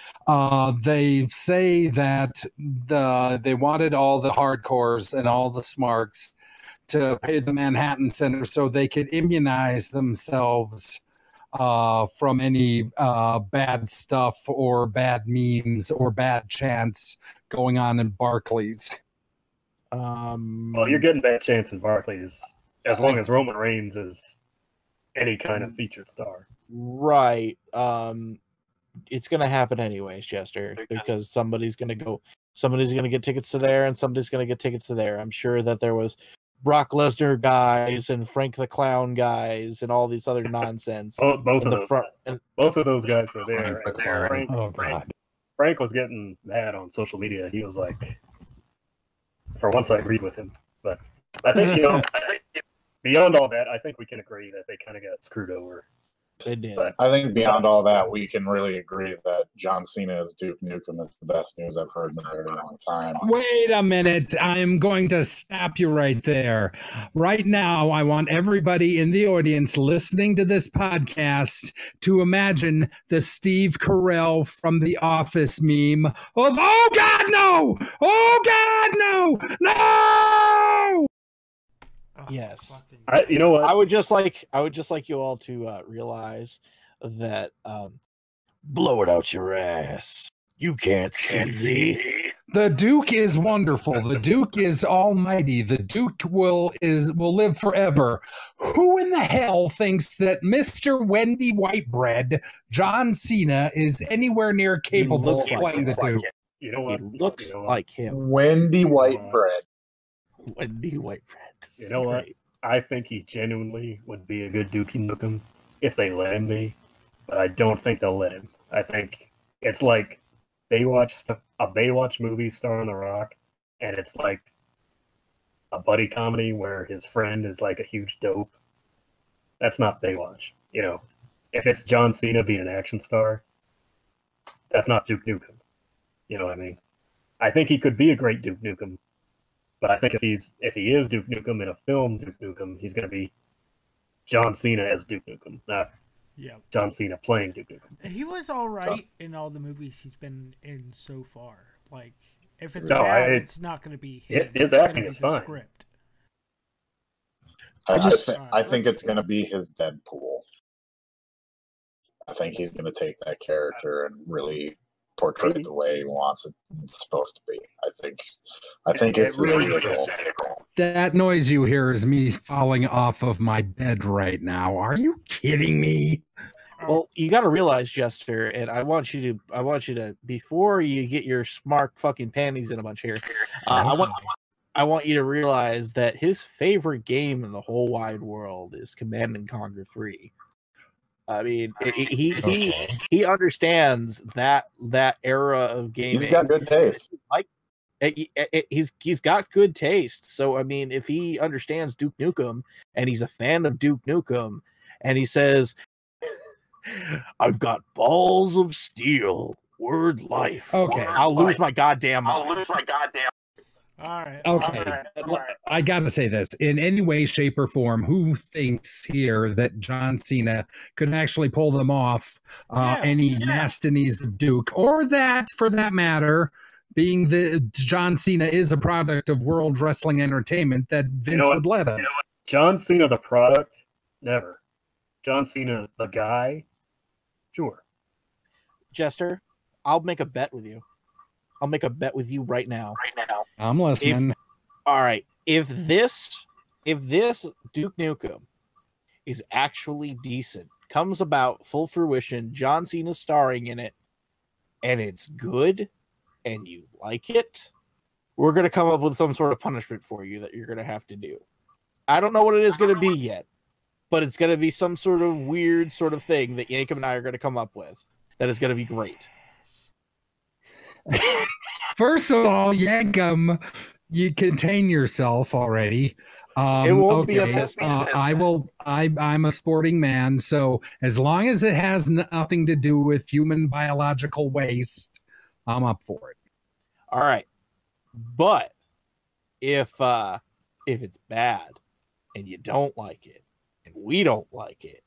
They say that they wanted all the hardcores and all the smarks to pay the Manhattan Center so they could immunize themselves from any bad stuff or bad memes or bad chants going on in Barclays. Well, you're getting bad chants in Barclays as long as Roman Reigns is any kind of featured star. Right. It's going to happen anyways, Chester, because somebody's going to get tickets to there and somebody's going to get tickets to there. I'm sure that there was Brock Lesnar guys and Frank the Clown guys and all these other nonsense. Both of those guys were there. Frank was getting mad on social media. He was like, for once I agreed with him. But I think, beyond all that, I think we can agree that they kind of got screwed over. They did. But I think beyond all that, we can really agree that John Cena as Duke Nukem is the best news I've heard in a very long time. Wait a minute. I'm going to stop you right there. Right now, I want everybody in the audience listening to this podcast to imagine the Steve Carell from The Office meme of, oh, God, no! Oh, God, no! No! Yes. You know what? I would just like you all to realize that blow it out your ass. You can't see me. The Duke is wonderful. The Duke is almighty. The Duke will live forever. Who in the hell thinks that Mr. Wendy Whitebread, John Cena, is anywhere near capable of playing the Duke? You know what? He looks like him. Wendy Whitebread. Wendy Whitebread. You know what? I think he genuinely would be a good Duke Nukem if they let him be, but I don't think they'll let him. I think it's like a Baywatch movie starring The Rock, and it's like a buddy comedy where his friend is like a huge dope. That's not Baywatch. If it's John Cena being an action star, that's not Duke Nukem. You know what I mean? I think he could be a great Duke Nukem. But I think if he is Duke Nukem in a film Duke Nukem, he's going to be John Cena as Duke Nukem, not John Cena playing Duke Nukem. He was all right in all the movies he's been in so far. Like, if it's bad, it's not going to be him. His acting is fine. Script. I think it's going to be his Deadpool. I think he's going to take that character and really portrayed the way he wants it's supposed to be. I think it's his vehicle. That noise you hear is me falling off of my bed right now. Are you kidding me? Well, you got to realize, Jester, and I want you to, before you get your Smark fucking panties in a bunch here, I want you to realize that his favorite game in the whole wide world is Command and Conquer 3. I mean, he understands that era of gaming. He's got good taste. He's got good taste. So I mean, if he understands Duke Nukem and he's a fan of Duke Nukem, and he says, "I've got balls of steel, word life. Okay, I'll lose my goddamn mind. All right. Okay. I got to say this. In any way, shape, or form, who thinks here that John Cena could actually pull them off any nastiness of Duke, or that, for that matter, being that John Cena is a product of World Wrestling Entertainment, that Vince would let him? John Cena, the product? Never. John Cena, the guy? Sure. Jester, I'll make a bet with you. I'll make a bet with you right now. I'm listening. All right. If this Duke Nukem is actually decent, comes about full fruition, John Cena's starring in it, and it's good, and you like it, we're going to come up with some sort of punishment for you that you're going to have to do. I don't know what it is going to be yet, but it's going to be some sort of weird sort of thing that Yankum and I are going to come up with that is going to be great. First of all, Yankum, you contain yourself already. It won't be a test. I'm a sporting man, so as long as it has nothing to do with human biological waste, I'm up for it. All right, but if it's bad and you don't like it and we don't like it,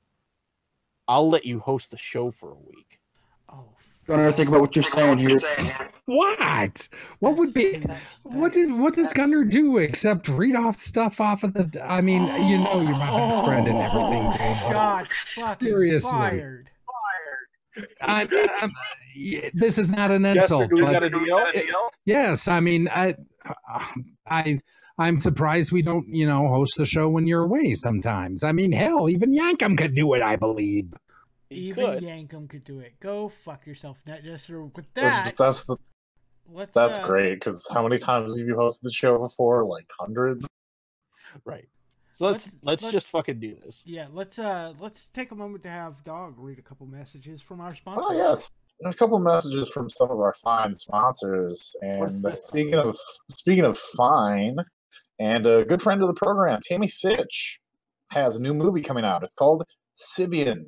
I'll let you host the show for a week. Oh, Gunnar, think about what you're saying here. What? What would be? What does Gunnar do except read off stuff off of the? I mean, you know, you're my best friend and everything. God, fucking seriously, fired. This is not an insult. Jester, do we got a deal? Yes, I mean, I'm surprised we don't, host the show when you're away sometimes. I mean, hell, even Yankum could do it, I believe. Even Yankum could do it. Go fuck yourself, Netjester. With that, that's great, because how many times have you hosted the show before? Like hundreds? Right. So let's just fucking do this. Yeah, let's take a moment to have Dog read a couple messages from our sponsors. Oh yes, a couple messages from some of our fine sponsors. And speaking of fine, and a good friend of the program, Tammy Sitch, has a new movie coming out. It's called Sibian.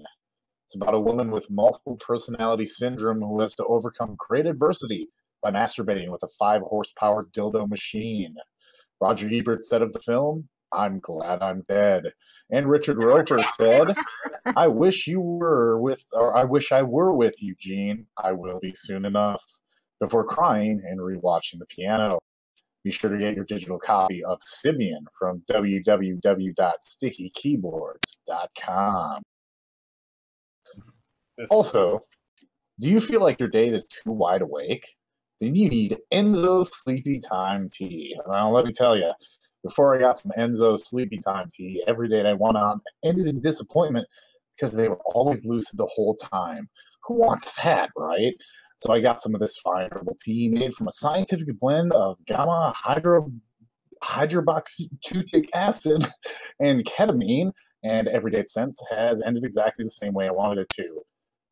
It's about a woman with multiple personality syndrome who has to overcome great adversity by masturbating with a 5-horsepower dildo machine. Roger Ebert said of the film, "I'm glad I'm dead." And Richard Roper said, I wish I were with you, Gene. I will be soon enough," before crying and rewatching The Piano. Be sure to get your digital copy of Sibian from www.stickykeyboards.com. Also, do you feel like your date is too wide awake? Then you need Enzo's Sleepy Time Tea. Well, let me tell you, before I got some Enzo's Sleepy Time Tea, every date I went on ended in disappointment because they were always lucid the whole time. Who wants that, right? So I got some of this fine herbal tea made from a scientific blend of gamma hydroxybutyric acid and ketamine, and every date since has ended exactly the same way I wanted it to.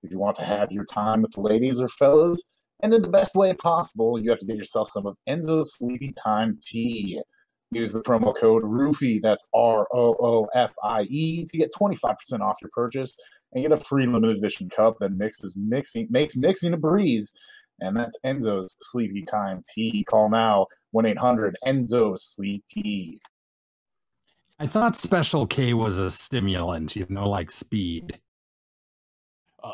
If you want to have your time with the ladies or fellas, and in the best way possible, you have to get yourself some of Enzo's Sleepy Time Tea. Use the promo code ROOFIE, that's ROOFIE, to get 25% off your purchase and get a free limited edition cup that makes mixing a breeze. And that's Enzo's Sleepy Time Tea. Call now, 1-800-ENZO-SLEEPY. I thought Special K was a stimulant, like speed.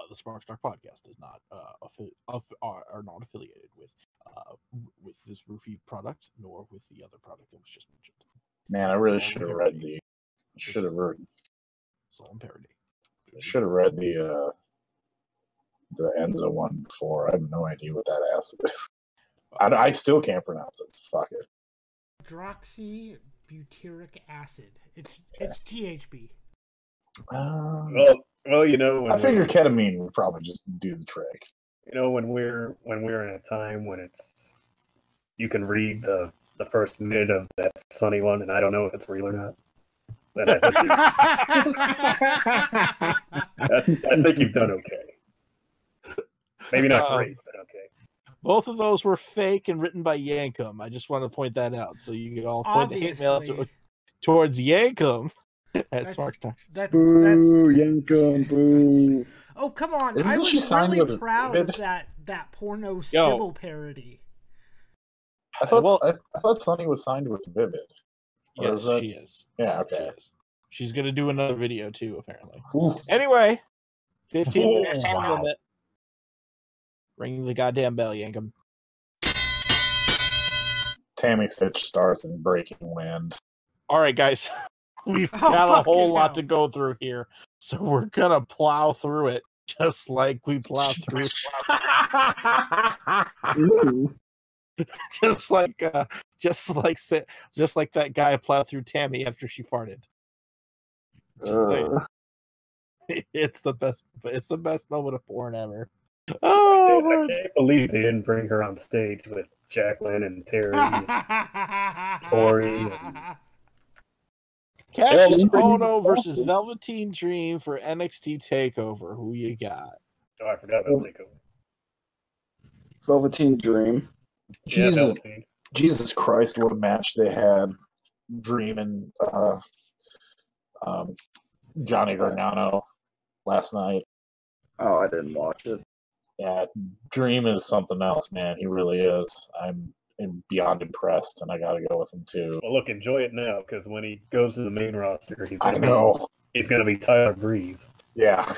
The Smark Snark podcast is not are not affiliated with this roofie product, nor with the other product that was just mentioned. Man, I really should have read the. Should have read. Solemn parody. Should have read the the Enzo one before. I have no idea what that acid is. I still can't pronounce it. So fuck it. Hydroxybutyric acid. It's GHB. Well, you know, I figure ketamine would probably just do the trick. You know, when we're in a time when you can read the first minute of that Sunny one, and I don't know if it's real or not. But I think you've done okay. Maybe not great, but okay. Both of those were fake and written by Yankum. I just want to point that out, so you can all point the hate mail towards Yankum. That's Smark Snark. Boo, Yankum, boo. Oh, come on. Isn't I was she signed really with proud Vivid? of that porno Sybil parody. I thought Sunny was signed with Vivid. Yes, she is. Yeah, okay. She is. She's going to do another video, too, apparently. Ooh. Anyway, 15 minutes time wow. limit. Ring the goddamn bell, Yankum. Tammy Stitch stars in Breaking Wind. All right, guys. We've got a whole lot to go through here, so we're going to plow through it just like we plow through. just like that guy plowed through Tammy after she farted. It's the best moment of porn ever. Oh, I can't believe they didn't bring her on stage with Jacqueline and Terry and Tori. Cassius Ohno versus Velveteen Dream for NXT TakeOver. Who you got? Oh, I forgot about TakeOver. Velveteen Dream. Jesus Christ, what a match they had. Dream and Johnny Gargano last night. Oh, I didn't watch it. Yeah, Dream is something else, man. He really is. I'm beyond impressed, and I got to go with him too. Well, look, enjoy it now, because when he goes to the main roster, he's going to be Tyler Breeze. Yeah,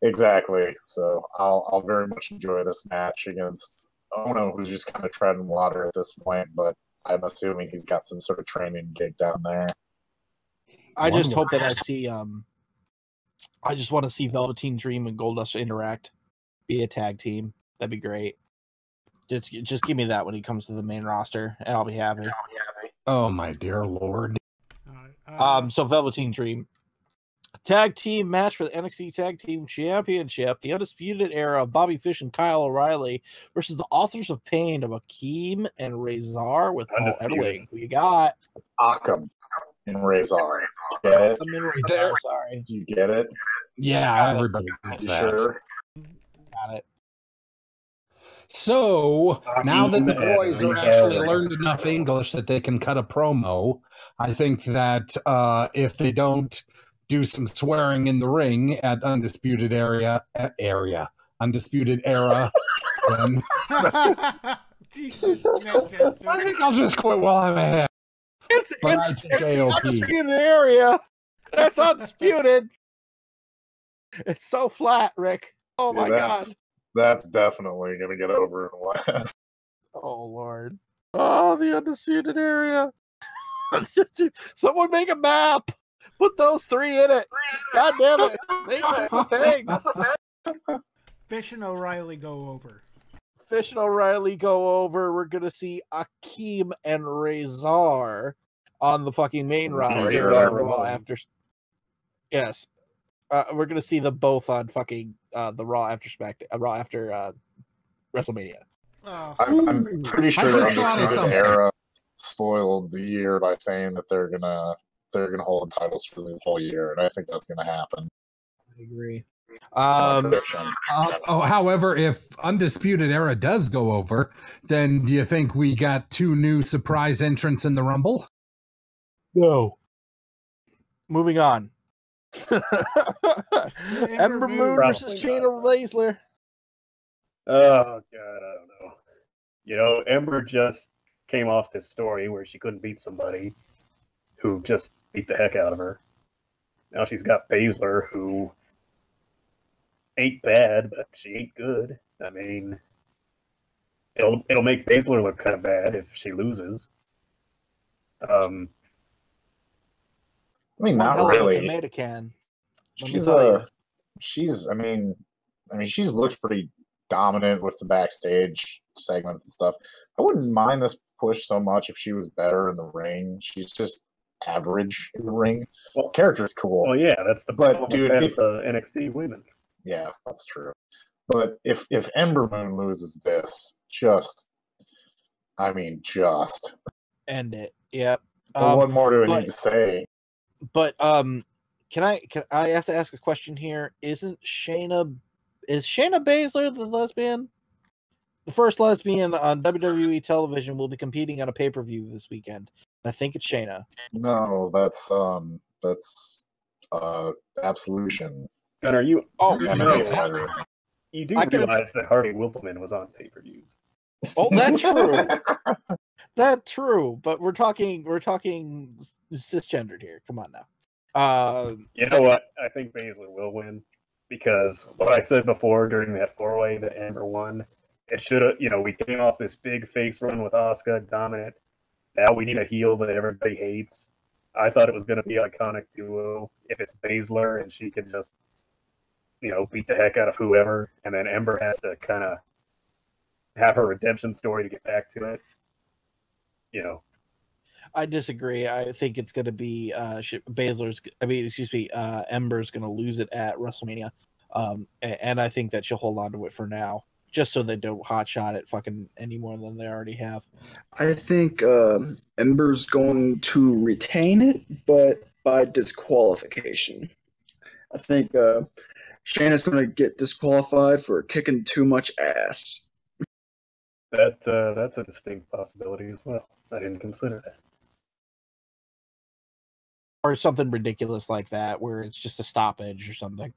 exactly. So I'll very much enjoy this match against Ono, who's just kind of treading water at this point, but I'm assuming he's got some sort of training gig down there. I just hope that I see. I just want to see Velveteen Dream and Goldust interact, be a tag team. That'd be great. Just give me that when he comes to the main roster, and I'll be happy. Oh my dear Lord! So Velveteen Dream, tag team match for the NXT Tag Team Championship, the Undisputed Era of Bobby Fish and Kyle O'Reilly versus the Authors of Pain of Akeem and Razor with Paul Ellering. Who you got? Akam and Razor. Get it? Sorry. Do you get it? Yeah, everybody knows that. Sure? Got it. So now that the boys are actually learned enough English that they can cut a promo, I think that if they don't do some swearing in the ring at Undisputed Era, then Jesus, I think I'll just quit while I'm ahead. It's Undisputed Area. That's Undisputed. It's so flat, Rick. Oh my God. That's definitely going to get over in West. Oh, Lord. Oh, the Undisputed Area. Someone make a map. Put those three in it. God damn it. Make it a thing. Fish and O'Reilly go over. We're going to see Akeem and Razor on the fucking main roster. Yes. We're going to see them both on fucking the Raw after WrestleMania. Oh. I'm pretty sure the Undisputed Era spoiled the year by saying that they're gonna hold the titles for the whole year, and I think that's gonna happen. I agree. However, if Undisputed Era does go over, then do you think we got 2 new surprise entrants in the Rumble? No. Moving on. Ember Moon versus Shayna Baszler. Oh God, I don't know. You know, Ember just came off this story where she couldn't beat somebody who just beat the heck out of her. Now she's got Baszler, who ain't bad, but she ain't good. I mean, it'll make Baszler look kind of bad if she loses. I mean, not really. Tomato can. I mean, I mean, she's looked pretty dominant with the backstage segments and stuff. I wouldn't mind this push so much if she was better in the ring. She's just average in the ring. Well, character's cool. Well, yeah, that's the but dude, if NXT women. Yeah, that's true. But if Ember Moon loses this, just end it. Yep. What more do I need to say? But can I have to ask a question here? Is Shayna Baszler the lesbian? The first lesbian on WWE television will be competing on a pay-per-view this weekend. I think it's Shayna. No, that's Absolution. And are you? Oh, MMA fighter. You do realize that Hardy Wilpelman was on pay-per-views. Oh, that's true. That's true. But we're talking cisgendered here. Come on now. You know what? I think Baszler will win because what I said before during that 4-way that Amber won, it should have. We came off this big face run with Asuka dominant. Now we need a heel that everybody hates. I thought it was going to be an iconic duo if it's Baszler and she can just, beat the heck out of whoever, and then Ember has to kind of have her redemption story to get back to it. I disagree. I think it's going to be Ember's going to lose it at WrestleMania, and I think that she'll hold on to it for now, just so they don't hotshot it fucking any more than they already have. I think Ember's going to retain it, but by disqualification. I think Shayna's going to get disqualified for kicking too much ass. That's a distinct possibility as well. I didn't consider that. Or something ridiculous like that, where it's just a stoppage or something.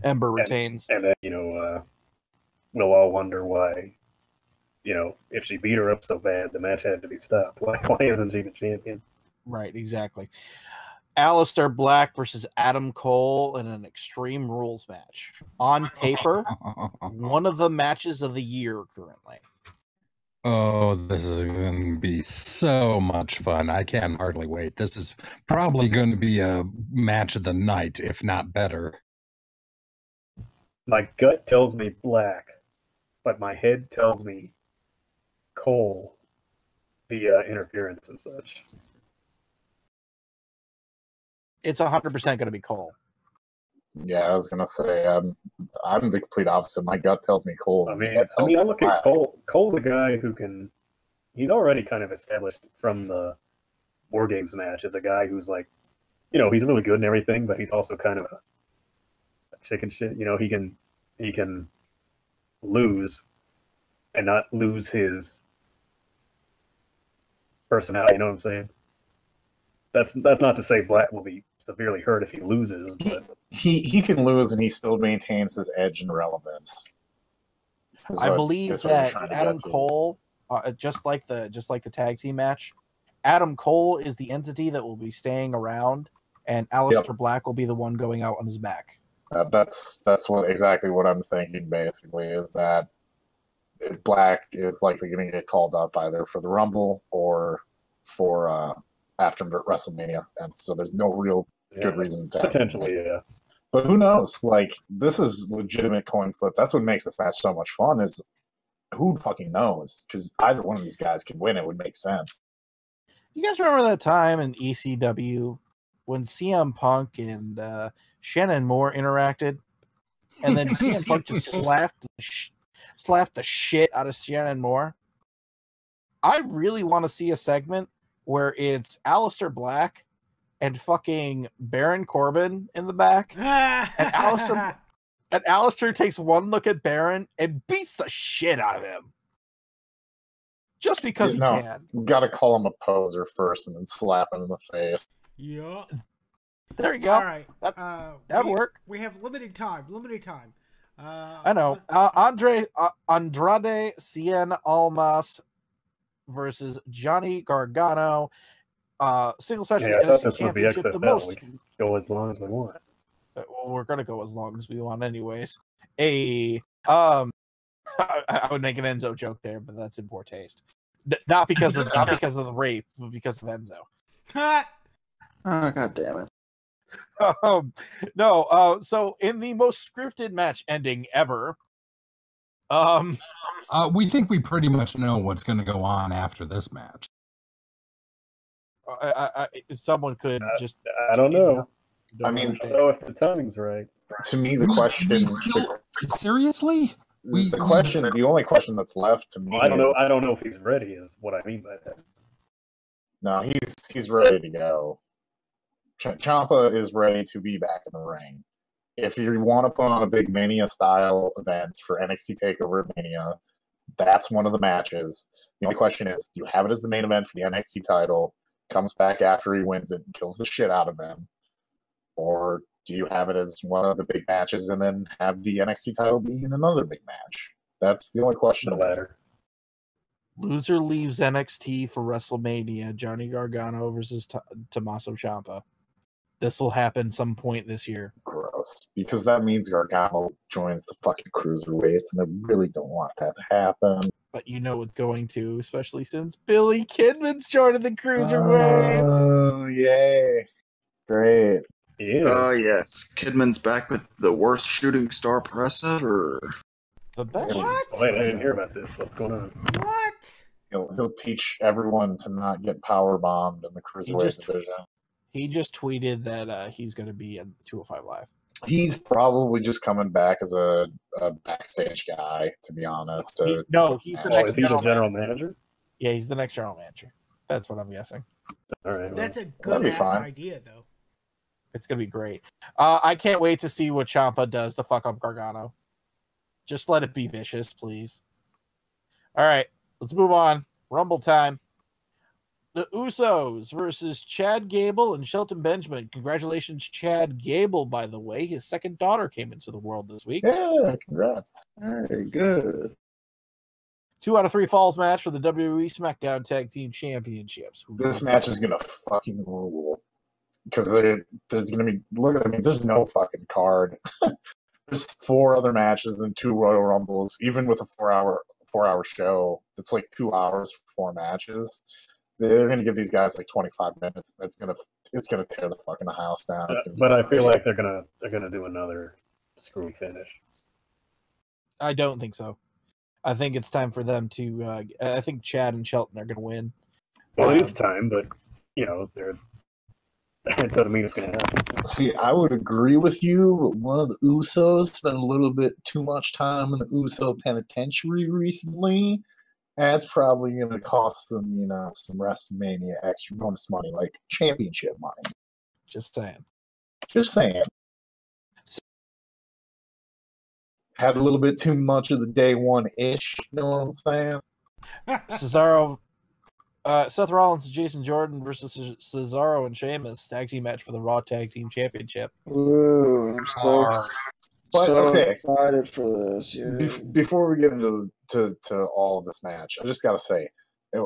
Ember retains. And then, we'll all wonder why, if she beat her up so bad, the match had to be stopped. Why isn't she the champion? Right, exactly. Aleister Black versus Adam Cole in an Extreme Rules match. On paper, one of the matches of the year currently. Oh, this is going to be so much fun. I can hardly wait. This is probably going to be a match of the night, if not better. My gut tells me Black, but my head tells me Cole via interference and such. It's 100% going to be Cole. Yeah, I was gonna say I'm the complete opposite. My gut tells me Cole. I look at Cole. Cole's a guy who can. He's already kind of established from the War Games match as a guy who's like, he's really good and everything, but he's also kind of a chicken shit. He can lose and not lose his personality. You know what I'm saying? That's not to say Black will be severely hurt if he loses. But he can lose and he still maintains his edge and relevance. I believe that Adam Cole, just like the tag team match, Adam Cole is the entity that will be staying around, and Aleister Black will be the one going out on his back. That's exactly what I'm thinking. Basically, is that Black is likely going to get called up either for the Rumble or for after WrestleMania, and so there's no real good reason to potentially, But who knows? Like, this is legitimate coin flip. That's what makes this match so much fun. Is who fucking knows? Because either one of these guys could win. It would make sense. You guys remember that time in ECW when CM Punk and Shannon Moore interacted, and then CM Punk just slapped the shit out of Shannon Moore? I really want to see a segment where it's Aleister Black and fucking Baron Corbin in the back, and Aleister takes one look at Baron and beats the shit out of him. Just because he can. Gotta call him a poser first and then slap him in the face. Yeah. There you go. All right. That'd work. We have limited time. I know. Andrade Cien Almas versus Johnny Gargano. Single session NXT Championship. We can go as long as we want. Well, we're gonna go as long as we want, anyways. I would make an Enzo joke there, but that's in poor taste. Not because of the rape, but because of Enzo. Oh, god damn it! No. So in the most scripted match ending ever, we think we pretty much know what's going to go on after this match. if someone could just, I don't know. I mean, I don't know if the timing's right. To me, the question, seriously, the only question that's left to me. Well, I don't know. I don't know if he's ready. Is what I mean by that. No, he's ready to go. Ciampa is ready to be back in the ring. If you want to put on a big Mania style event for NXT Takeover Mania, that's one of the matches. The only question is, do you have it as the main event for the NXT title? Comes back after he wins it and kills the shit out of him, or do you have it as one of the big matches and then have the NXT title be in another big match? That's the only question. The latter. Loser leaves NXT for WrestleMania. Johnny Gargano versus Tommaso Ciampa. This will happen some point this year. Gross. Because that means Gargano joins the fucking cruiserweights, and I really don't want that to happen. But you know it's going to, especially since Billy Kidman's joining the cruiserweights. Oh, yay. Great. Yeah. Yes. Kidman's back with the worst shooting star press ever. The best. What? Oh, wait, I didn't hear about this. What's going on? What? He'll teach everyone to not get power bombed in the cruiserweight division. He just tweeted that he's going to be at 205 Live. He's probably just coming back as a backstage guy, to be honest. He's the next Is he the general manager? Yeah, he's the next general manager. That's what I'm guessing. All right. Well, That's a good ass idea, though. It's going to be great. I can't wait to see what Ciampa does to fuck up Gargano. Just let it be vicious, please. All right, let's move on. Rumble time. The Usos versus Chad Gable and Shelton Benjamin. Congratulations, Chad Gable, by the way. His second daughter came into the world this week. Yeah, congrats. Very good. 2 out of 3 falls match for the WWE SmackDown Tag Team Championships. This match is going to fucking rule. Because there's going to be, there's no fucking card. There's 4 other matches and 2 Royal Rumbles, even with a 4-hour show. It's like 2 hours for 4 matches. They're going to give these guys like 25 minutes. It's going to tear the fucking house down. But I feel like they're gonna do another screwy finish. I don't think so. I think it's time for them to. I think Chad and Shelton are going to win. Well, it is time, but it doesn't mean it's going to happen. See, I would agree with you, but one of the Usos spent a little bit too much time in the Uso penitentiary recently. That's probably going to cost them, some WrestleMania extra bonus money, like championship money. Just saying. Had a little bit too much of the day one-ish, you know what I'm saying? Cesaro, Seth Rollins and Jason Jordan versus Cesaro and Sheamus tag team match for the Raw Tag Team Championship. Ooh, I'm so excited for this. Yeah. Before we get into all of this match, I just got to say,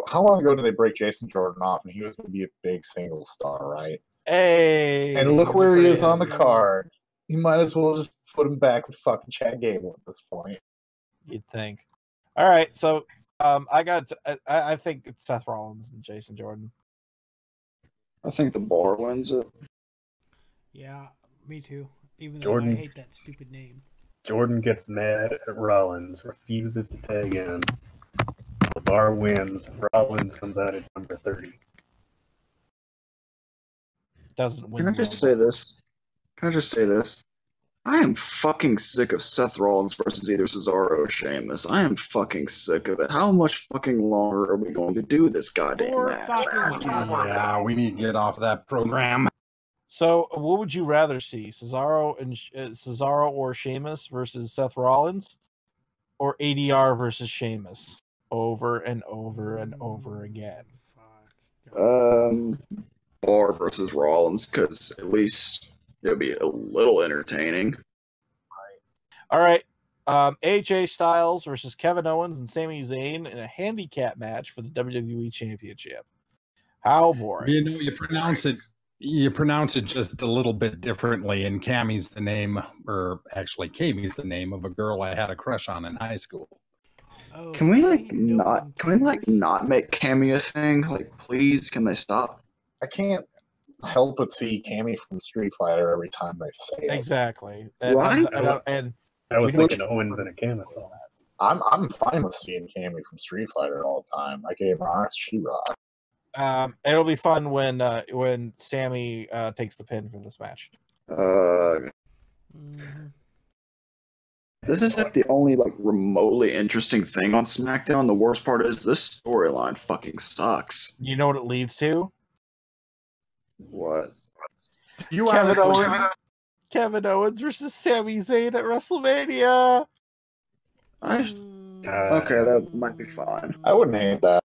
how long ago did they break Jason Jordan off and he was going to be a big single star, right? Hey! And look where he is on the card. You might as well just put him back with fucking Chad Gable at this point. You'd think. All right, so I think it's Seth Rollins and Jason Jordan. I think the Bar wins it. Yeah, me too. Even Jordan, though I hate that stupid name. Jordan gets mad at Rollins, refuses to tag in. The Bar wins. Rollins comes out as number 30. Doesn't win. Can I just say this? I am fucking sick of Seth Rollins versus either Cesaro or Sheamus. I am fucking sick of it. How much fucking longer are we going to do this goddamn match? Yeah, we need to get off that program. So, what would you rather see, Cesaro or Sheamus versus Seth Rollins, or ADR versus Sheamus, over and over and over again? Bar versus Rollins, because at least it'll be a little entertaining. All right, AJ Styles versus Kevin Owens and Sami Zayn in a handicap match for the WWE Championship. How boring! You pronounce it just a little bit differently, and Cammy's the name, or actually Cammy's the name of a girl I had a crush on in high school. Oh, Can we not make Cammy a thing? Like, please, can they stop? I can't. help but see Cammy from Street Fighter every time they say it. Exactly. Right? And I was You know thinking what- Owens in a camisole. I'm fine with seeing Cammy from Street Fighter all the time. Like, hey, rocks, she rocks. it'll be fun when Sammy takes the pin for this match. This is like the only like remotely interesting thing on SmackDown. The worst part is this storyline fucking sucks. You know what it leads to? What? You Kevin honestly, Owens. Kevin Owens versus Sami Zayn at WrestleMania. Okay, that might be fine. I wouldn't hate that.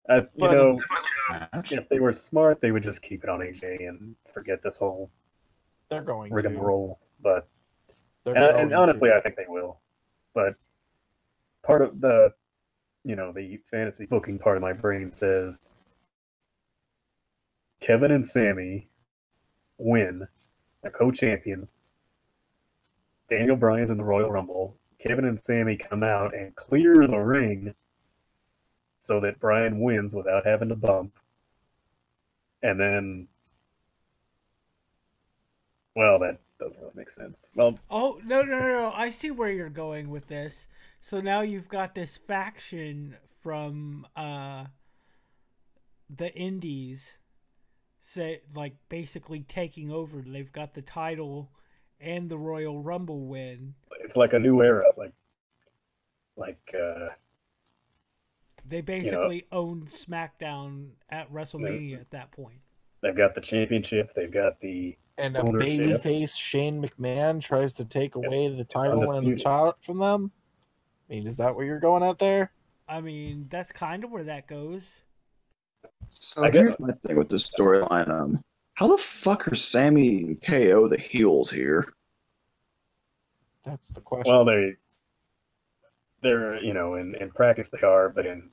You But- know, if they were smart, they would just keep it on AJ and forget this whole They're going rigmarole. But They're and going honestly, to. I think they will. But part of the, the fantasy booking part of my brain says Kevin and Sammy win, the co-champions. Daniel Bryan's in the Royal Rumble. Kevin and Sammy come out and clear the ring so that Bryan wins without having to bump. And then, well, that doesn't really make sense. Well, Oh, no. I see where you're going with this. So now you've got this faction from the Indies, basically taking over. They've got the title and the Royal Rumble win. it's like a new era, They basically own SmackDown at WrestleMania at that point. they've got the championship, they've got the And a ownership. babyface Shane McMahon tries to take away the title and the undisputed. child from them. I mean, is that where you're going out there? I mean, that's kind of where that goes. So I get here's my thing with this storyline. How the fuck are Sammy and KO the heels here? That's the question. Well, they're in practice they are, but in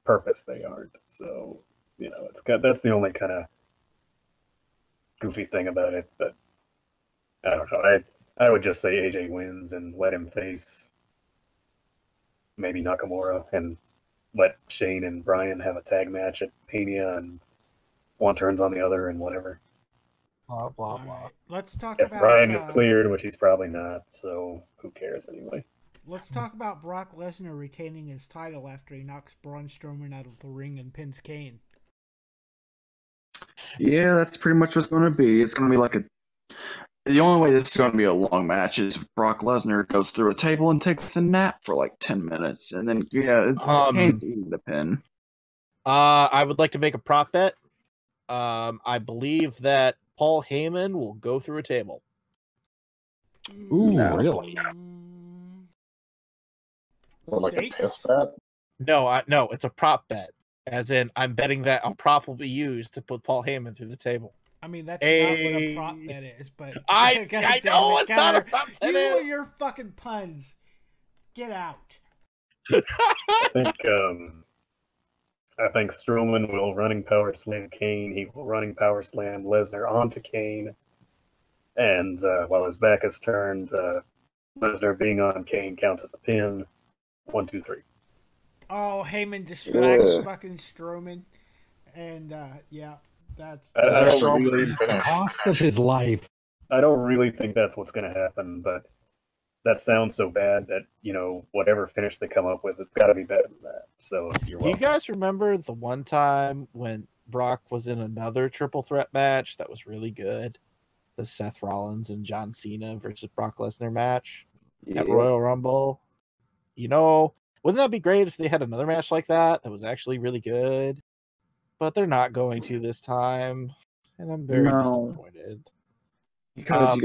purpose they aren't. So that's the only kind of goofy thing about it. But I don't know. I would just say AJ wins and let him face maybe Nakamura and let Shane and Bryan have a tag match at Mania and one turns on the other and whatever. Blah blah All blah. right, let's talk If about Bryan is cleared, which he's probably not, so who cares anyway? let's talk about Brock Lesnar retaining his title after he knocks Braun Strowman out of the ring and pins Kane. Yeah, that's pretty much what's going to be. It's going to be like the only way this is going to be a long match is if Brock Lesnar goes through a table and takes a nap for like 10 minutes, and then Kane's eating the pin. I would like to make a prop bet. I believe that Paul Heyman will go through a table. ooh, No. really? Or like a States? piss bet. No, it's a prop bet. As in, I'm betting that a prop will be used to put Paul Heyman through the table. I mean, that's not what a Hey. prop bet is, but I God know damn it, it's not a Connor. prop bet. You is. and your fucking puns. Get out. I think Strowman will running power slam Kane. He will running power slam Lesnar onto Kane. And while his back is turned, Lesnar being on Kane counts as a pin. 1, 2, 3. Oh, Heyman distracts Ugh. fucking Strowman, and yeah, that's. I That's don't a really, really finish. Cost of his life. I don't really think that's what's going to happen, but that sounds so bad that, whatever finish they come up with, it's got to be better than that. So you're Do you welcome. guys remember the one time when Brock was in another triple threat match that was really good? The Seth Rollins and John Cena versus Brock Lesnar match Yeah. at Royal Rumble. Wouldn't that be great if they had another match like that was actually really good? But they're not going to this time, and I'm very No. disappointed. Because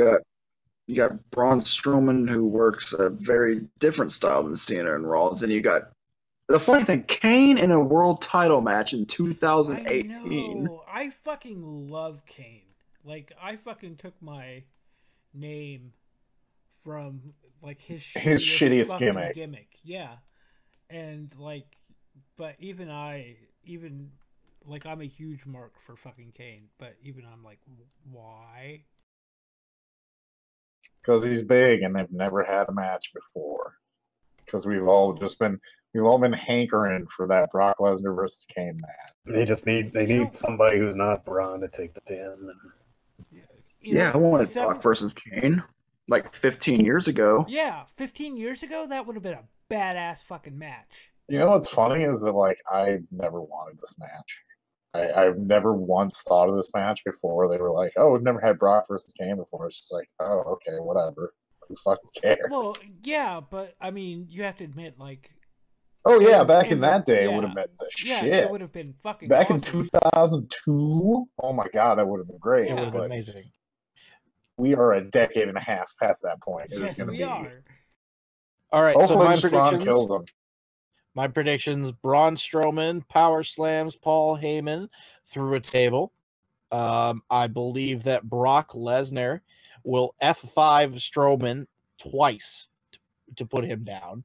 you got Braun Strowman, who works a very different style than Cena and Rollins, and you got the funny thing, Kane in a world title match in 2018. I know. I fucking love Kane. Like, I fucking took my name from like his shittiest fucking gimmick. Yeah, and but even I'm a huge mark for fucking Kane, but even I'm like, why? Because he's big and they've never had a match before. because we've all been hankering for that Brock Lesnar versus Kane match. They need somebody who's not Braun to take the pin. I wanted Brock versus Kane like 15 years ago. Yeah, 15 years ago, that would have been a badass fucking match. You know what's funny is that like I've never wanted this match. I've never once thought of this match before. They were like, "Oh, we've never had Brock versus Kane before." It's just like, "Oh, okay, whatever. Who fucking cares?" Well, yeah, but I mean, you have to admit, like, oh yeah, back in that day, it would have been the shit. It would have been fucking back awesome. in 2002. Oh my god, that would have been great. It would have been amazing. We are a decade and a half past that point. Yes, we are. All right, hopefully so Braun kills him. My predictions: Braun Strowman power slams Paul Heyman through a table. I believe that Brock Lesnar will F5 Strowman twice to put him down,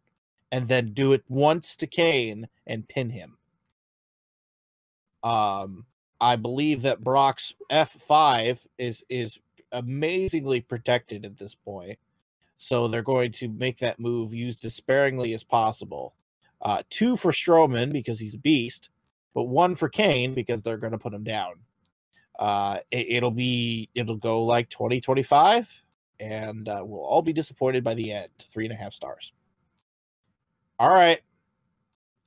and then do it once to Kane and pin him. I believe that Brock's F5 is amazingly protected at this point, so they're going to make that move used as sparingly as possible. 2 for Strowman because he's a beast, but 1 for Kane because they're going to put him down. It'll go like 2025, and we'll all be disappointed by the end. 3.5 stars. All right,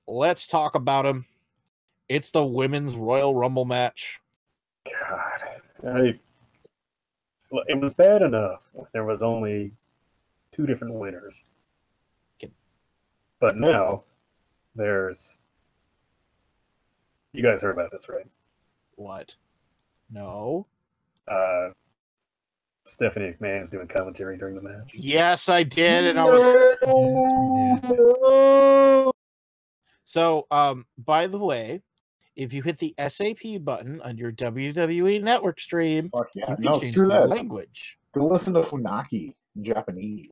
let's talk about him. It's the Women's Royal Rumble match. God, it was bad enough. There was only 2 different winners, but now there's. You guys heard about this, right? What? No. Stephanie McMahon is doing commentary during the match. Yes, I did, and I was. So, by the way, if you hit the SAP button on your WWE Network stream, fuck yeah, you can no, change screw the that language. Go listen to Funaki in Japanese.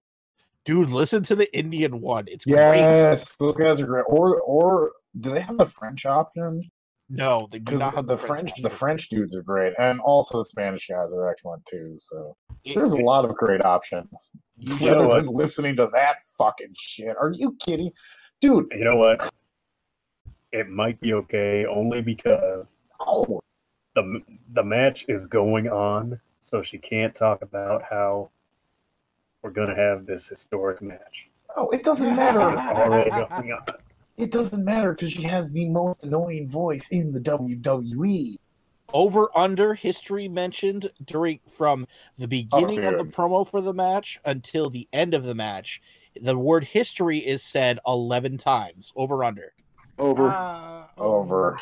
Dude, listen to the Indian one. It's great. Yes, those guys are great. Or do they have the French option? No, they do not have the French dudes are great, and also the Spanish guys are excellent too. So there's a lot of great options. Rather than listening to that fucking shit. Are you kidding, dude? You know what? It might be okay only because the match is going on, so she can't talk about how we're gonna have this historic match. Oh, it doesn't matter. It's already going on. It doesn't matter because she has the most annoying voice in the WWE. Over under history mentioned from the beginning of the promo for the match until the end of the match. The word history is said 11 times. Over under. Over.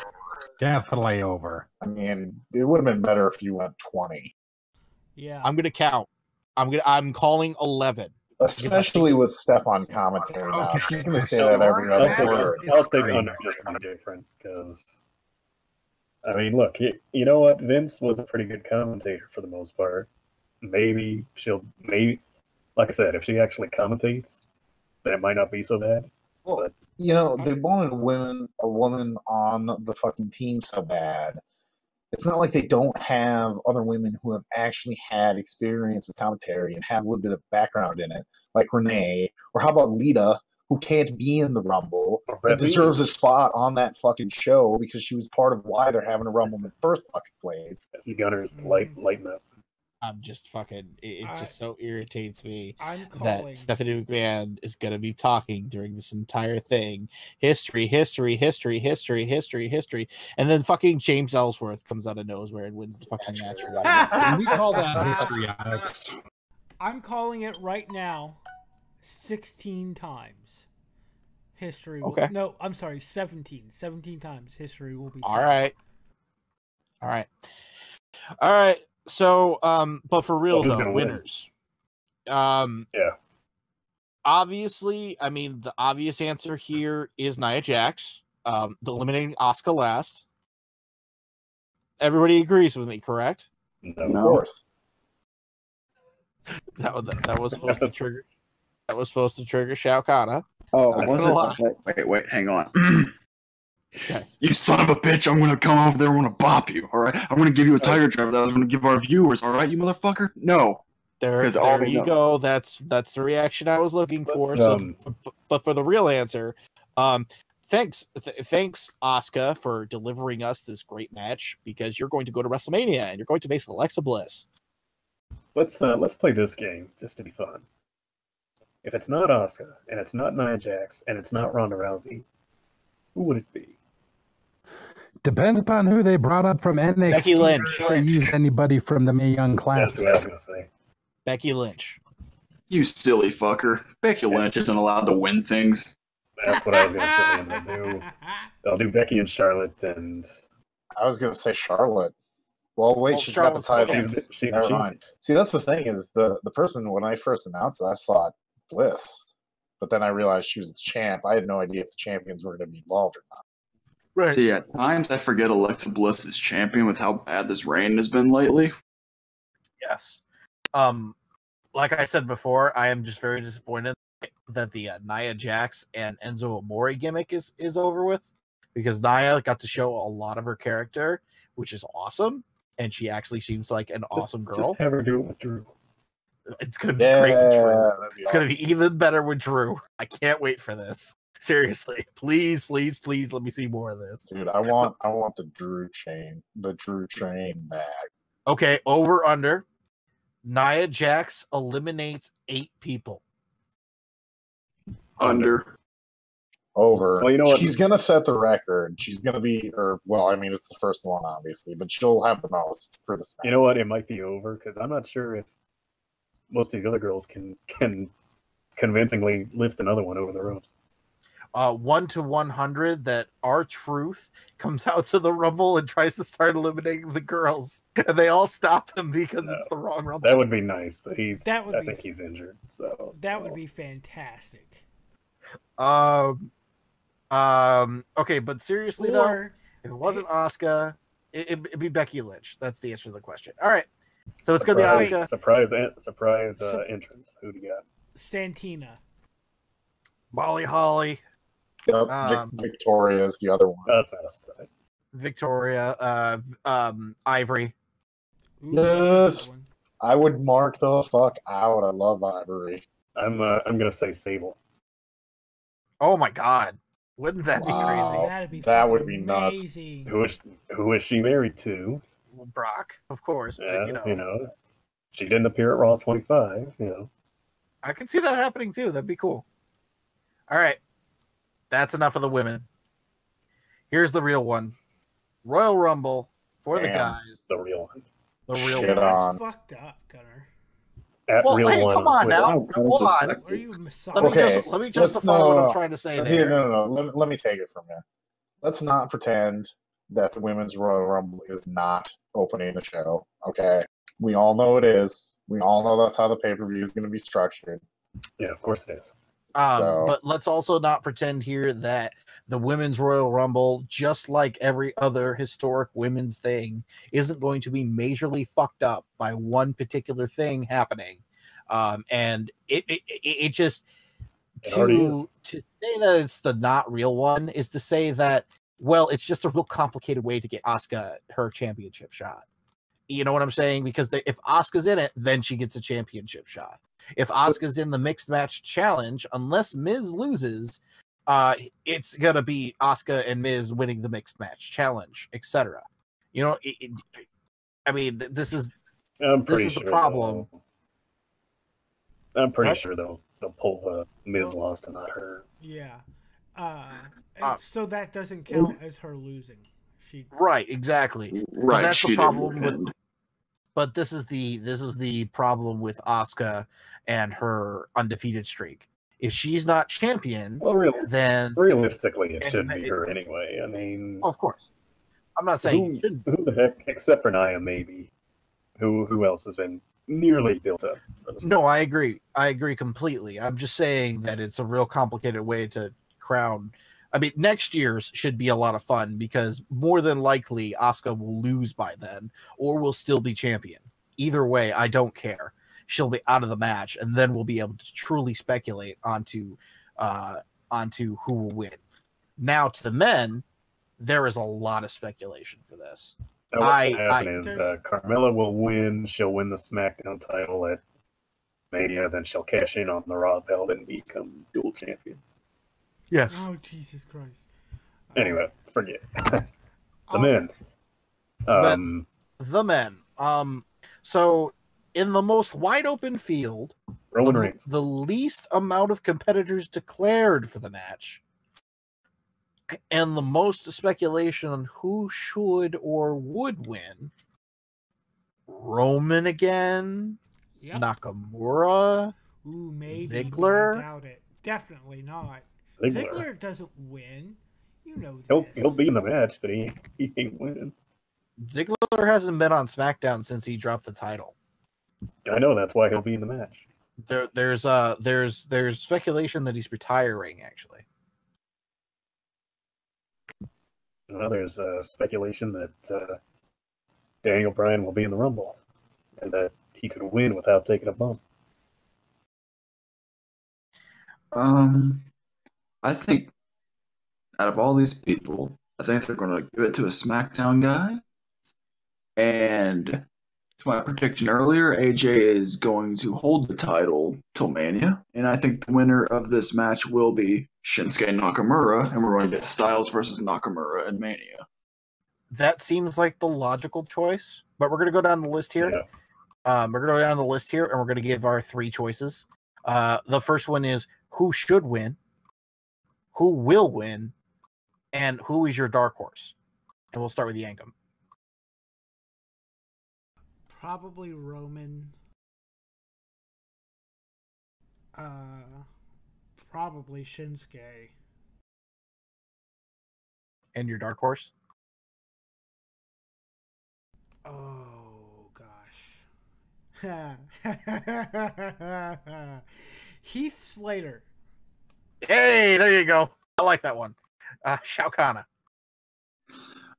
Definitely over. I mean, it would have been better if you went 20. Yeah. I'm gonna count. I'm calling 11. Especially with Steph on commentary now. Okay. She's going to say that every other word. I'll take under just to be different because, I mean, look, you know what? Vince was a pretty good commentator for the most part. Maybe, like I said, if she actually commentates, then it might not be so bad. Well, but, you know, they wanted a woman on the fucking team so bad. It's not like they don't have other women who have actually had experience with commentary and have a little bit of background in it, like Renee, or how about Lita, who can't be in the Rumble and deserves a spot on that fucking show because she was part of why they're having a Rumble in the first fucking place. The Gunners lighten up. I'm just fucking. It just so irritates me that Stephanie McMahon is going to be talking during this entire thing. History, history, history, history, history, history. And then fucking James Ellsworth comes out of nowhere and wins the fucking match. We call that history, Alex. I'm calling it right now 16 times. History will... Okay. No, I'm sorry, 17. 17 times history will be... All right. So, but for real though, winners. Yeah. Obviously, I mean, the obvious answer here is Nia Jax, eliminating Asuka last. Everybody agrees with me, correct? No. Of course. That was supposed to trigger. That was supposed to trigger Shao Kahn. Oh, was it? Wait, hang on. Okay. You son of a bitch, I'm going to come over there and I'm going to bop you, all right? I'm going to give you a tiger driver that I was going to give our viewers, all right, you motherfucker? No. There 'Cause all we you know- go. That's the reaction I was looking for. But for the real answer, thanks Asuka for delivering us this great match, because you're going to go to WrestleMania and you're going to face Alexa Bliss. Let's play this game just to be fun. If it's not Asuka, and it's not Nia Jax, and it's not Ronda Rousey, who would it be? Depends upon who they brought up from NXT. Becky Lynch. Or use anybody from the Mae Young That's Classic. what I was going to say. Becky Lynch. You silly fucker. Becky Lynch isn't allowed to win things. That's what I was going to say. And they'll do Becky and Charlotte, and I was gonna say Charlotte. Well, wait, Well, she's got the Charlotte's title. she's Never mind. See, that's the thing is the person when I first announced it, I thought Bliss, but then I realized she was the champ. I had no idea if the champions were going to be involved or not. Right. See, at times I forget Alexa Bliss is champion with how bad this reign has been lately. Yes. Like I said before, I am just very disappointed that the Nia Jax and Enzo Amore gimmick is over with, because Nia got to show a lot of her character, which is awesome, and she actually seems like an awesome girl. Just have her do it with Drew. It's gonna be great with Drew. that'd be It's gonna be even better with Drew. I can't wait for this. Seriously, please, please, please, let me see more of this. Dude, I want the Drew train back. Okay, over under. Nia Jax eliminates 8 people. Under. Over. Well, you know what? She's gonna set the record. She's gonna be, or well, I mean, it's the first one, obviously, but she'll have the most for this. You know what? It might be over, because I'm not sure if most of the other girls can convincingly lift another one over the ropes. 1 to 100 that R-Truth comes out to the Rumble and tries to start eliminating the girls, and they all stop him because it's the wrong Rumble. That would be nice, but I That think he's injured. So That would be fantastic. Okay, but seriously though, Or if it wasn't Asuka, it'd be Becky Lynch. That's the answer to the question. All right, so it's gonna be Asuka. Surprise entrance. Who do you got? Santina. Molly Holly, Yep, Victoria is the other one. That's not a surprise. Victoria, Ivory. Ooh, that's a Yes. good one. I would mark the fuck out. I love Ivory. I'm gonna say Sable. Oh my God, wouldn't that be Wow. crazy? That'd be That would fucking be nuts. amazing. Who is she married to? Well, Brock, of course. Yeah, But, you know, she didn't appear at Raw 25. I can see that happening too. That'd be cool. All right, that's enough of the women. Here's the real one: Royal Rumble for the Damn. guys. The real one. The real Shit one. on. That's fucked up, Gunner. At Well, real hey, one. come on with- now. Wow, Hold on. What are you Let me misogynistic? Okay, let me let's- justify what I'm trying to say Here, there. no. Let me take it from you. Let's not pretend that the Women's Royal Rumble is not opening the show. Okay, we all know it is. We all know that's how the pay-per-view is going to be structured. Yeah, of course it is. So- But let's also not pretend here that the Women's Royal Rumble, just like every other historic women's thing, isn't going to be majorly fucked up by one particular thing happening. And it just It already to say that it's the not real one is to say that, well, it's just a real complicated way to get Asuka her championship shot. You know what I'm saying? Because if Asuka's in it, then she gets a championship shot. If Asuka's in the mixed match challenge, unless Miz loses, it's gonna be Asuka and Miz winning the mixed match challenge, etc. You know, I mean, this is I'm pretty is the sure problem. I'm pretty What? sure they'll pull the Miz lost and not her. Yeah. So that doesn't count as her losing. She right, exactly. Right, that's the she problem didn't with. defend. But this is the problem with Asuka and her undefeated streak. If she's not champion, Well, then realistically, it And should be it- her anyway. I mean, of course, I'm not saying who the heck, except for Nia, maybe. Who else has been nearly built up? For this? no. I agree. I agree completely. I'm just saying that it's a real complicated way to crown. I mean, next year's should be a lot of fun because more than likely Asuka will lose by then, or will still be champion. Either way, I don't care. She'll be out of the match, and then we'll be able to truly speculate onto who will win. Now, to the men, there is a lot of speculation for this. Now, what's gonna happen is there's- Carmella will win. She'll win the SmackDown title at Mania, then she'll cash in on the Raw belt and become dual champion. Yes. Oh, Jesus Christ. Anyway, forget the I'll- men. The men. So in the most wide open field, Roman Reigns. the least amount of competitors declared for the match, and the most speculation on who should or would win. Roman again, Yep. Nakamura, Ooh, maybe. Ziggler? But I doubt it. Definitely not. Ziggler. Ziggler doesn't win. You know this. He'll be in the match, but he ain't winning. Ziggler hasn't been on SmackDown since he dropped the title. I know, that's why he'll be in the match. There's speculation that he's retiring, actually. Well, there's speculation that Daniel Bryan will be in the Rumble, and that he could win without taking a bump. I think out of all these people, I think they're going to give it to a SmackDown guy. And to my prediction earlier, AJ is going to hold the title till Mania. And I think the winner of this match will be Shinsuke Nakamura, and we're going to get Styles versus Nakamura in Mania. That seems like the logical choice, but we're going to go down the list here. Yeah. We're going to go down the list here, and we're going to give our three choices. The first one is who should win, who will win, and who is your dark horse. And we'll start with Yankum. Probably Roman. Probably Shinsuke. And your dark horse? Oh, gosh. Heath Slater. Hey, there you go. I like that one. Shao Kahn.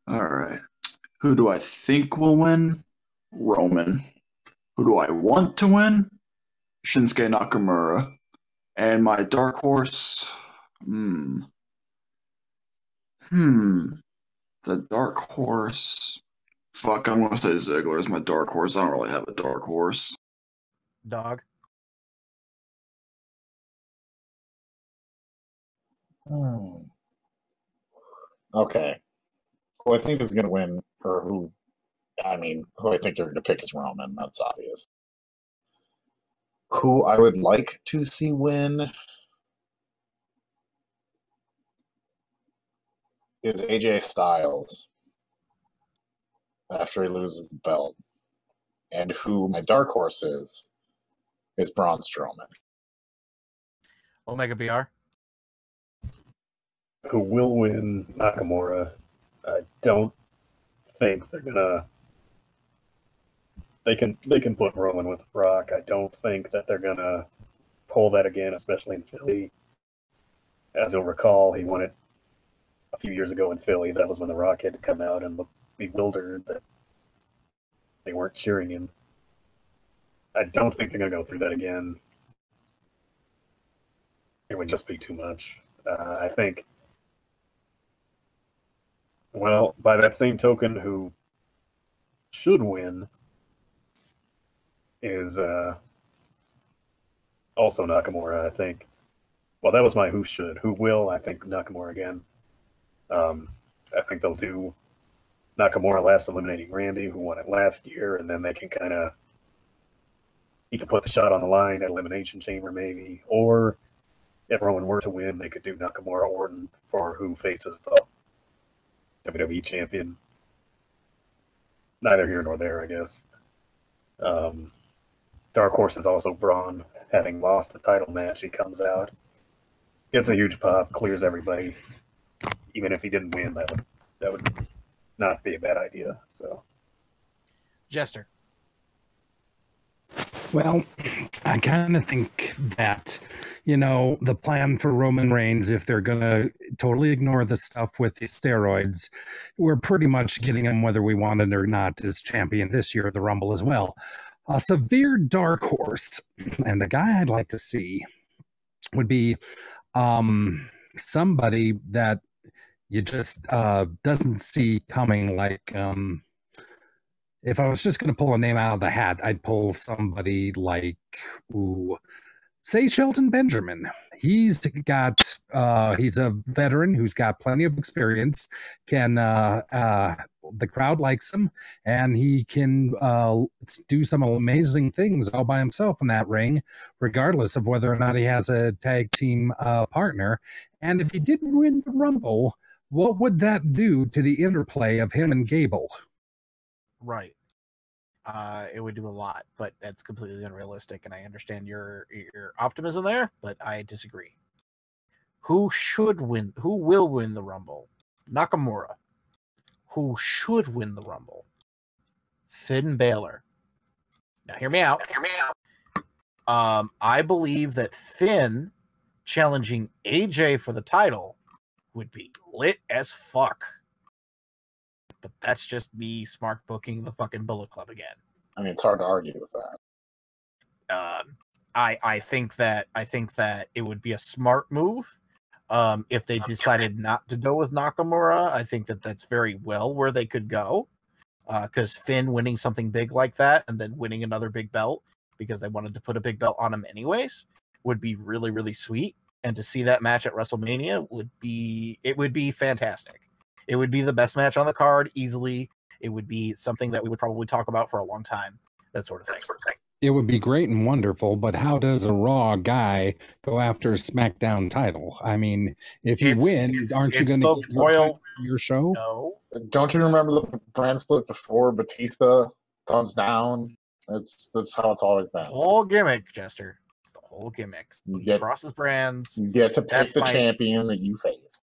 All right. Who do I think will win? Roman. Who do I want to win? Shinsuke Nakamura. And my dark horse? The dark horse. Fuck, I'm going to say Ziggler is my dark horse. I don't really have a dark horse. Dog. Okay. Who I think is going to win, or who I think they're going to pick is Roman. That's obvious. Who I would like to see win is AJ Styles after he loses the belt. And who my dark horse is Braun Strowman. Omega BR. Who will win? Nakamura. I don't think they're gonna. They can put Roman with Brock. I don't think that they're gonna pull that again, especially in Philly. As you'll recall, he won it a few years ago in Philly. That was when The Rock had to come out and look bewildered that they weren't cheering him. I don't think they're gonna go through that again. It would just be too much. I think. Well, by that same token, who should win is also Nakamura, I think. Well, that was my who should. Who will, I think Nakamura again. I think they'll do Nakamura last eliminating Randy, who won it last year, and then they can kind of, he can put the shot on the line at Elimination Chamber maybe, or if Roman were to win, they could do Nakamura Orton for who faces the WWE champion. Neither here nor there, I guess. Dark Horse is also Braun. Having lost the title match, he comes out, gets a huge pop, clears everybody. Even if he didn't win, that would not be a bad idea. So, Jester. Well, I kind of think that, the plan for Roman Reigns, if they're going to totally ignore the stuff with the steroids, we're pretty much getting him whether we want it or not as champion this year of the Rumble as well. A severe dark horse, and the guy I'd like to see would be somebody that you just doesn't see coming, like if I was just going to pull a name out of the hat, I'd pull somebody like, say Shelton Benjamin. He's a veteran who's got plenty of experience. The crowd likes him, and he can do some amazing things all by himself in that ring, regardless of whether or not he has a tag team partner. And if he did win the Rumble, what would that do to the interplay of him and Gable? Right. It would do a lot, but that's completely unrealistic, and I understand your optimism there, but I disagree. Who will win the Rumble? Nakamura. Who should win the Rumble? Finn Balor. Now hear me out. I believe that Finn challenging AJ for the title would be lit as fuck. But that's just me smart booking the fucking Bullet Club again. I mean, it's hard to argue with that. I think that it would be a smart move. If they decided not to go with Nakamura, I think that that's very well where they could go. Because Finn winning something big like that and then winning another big belt because they wanted to put a big belt on him anyways would be really, really sweet. And to see that match at WrestleMania would be fantastic. It would be the best match on the card easily. It would be something that we would probably talk about for a long time. That sort of thing. It would be great and wonderful, but how does a Raw guy go after a SmackDown title? I mean, if you win, aren't you going to Royal your show? No. Don't you remember the brand split before Batista thumbs down? That's how it's always been. The whole gimmick, Jester. It's the whole gimmick. You crosses brands. You get to pick the champion that you face.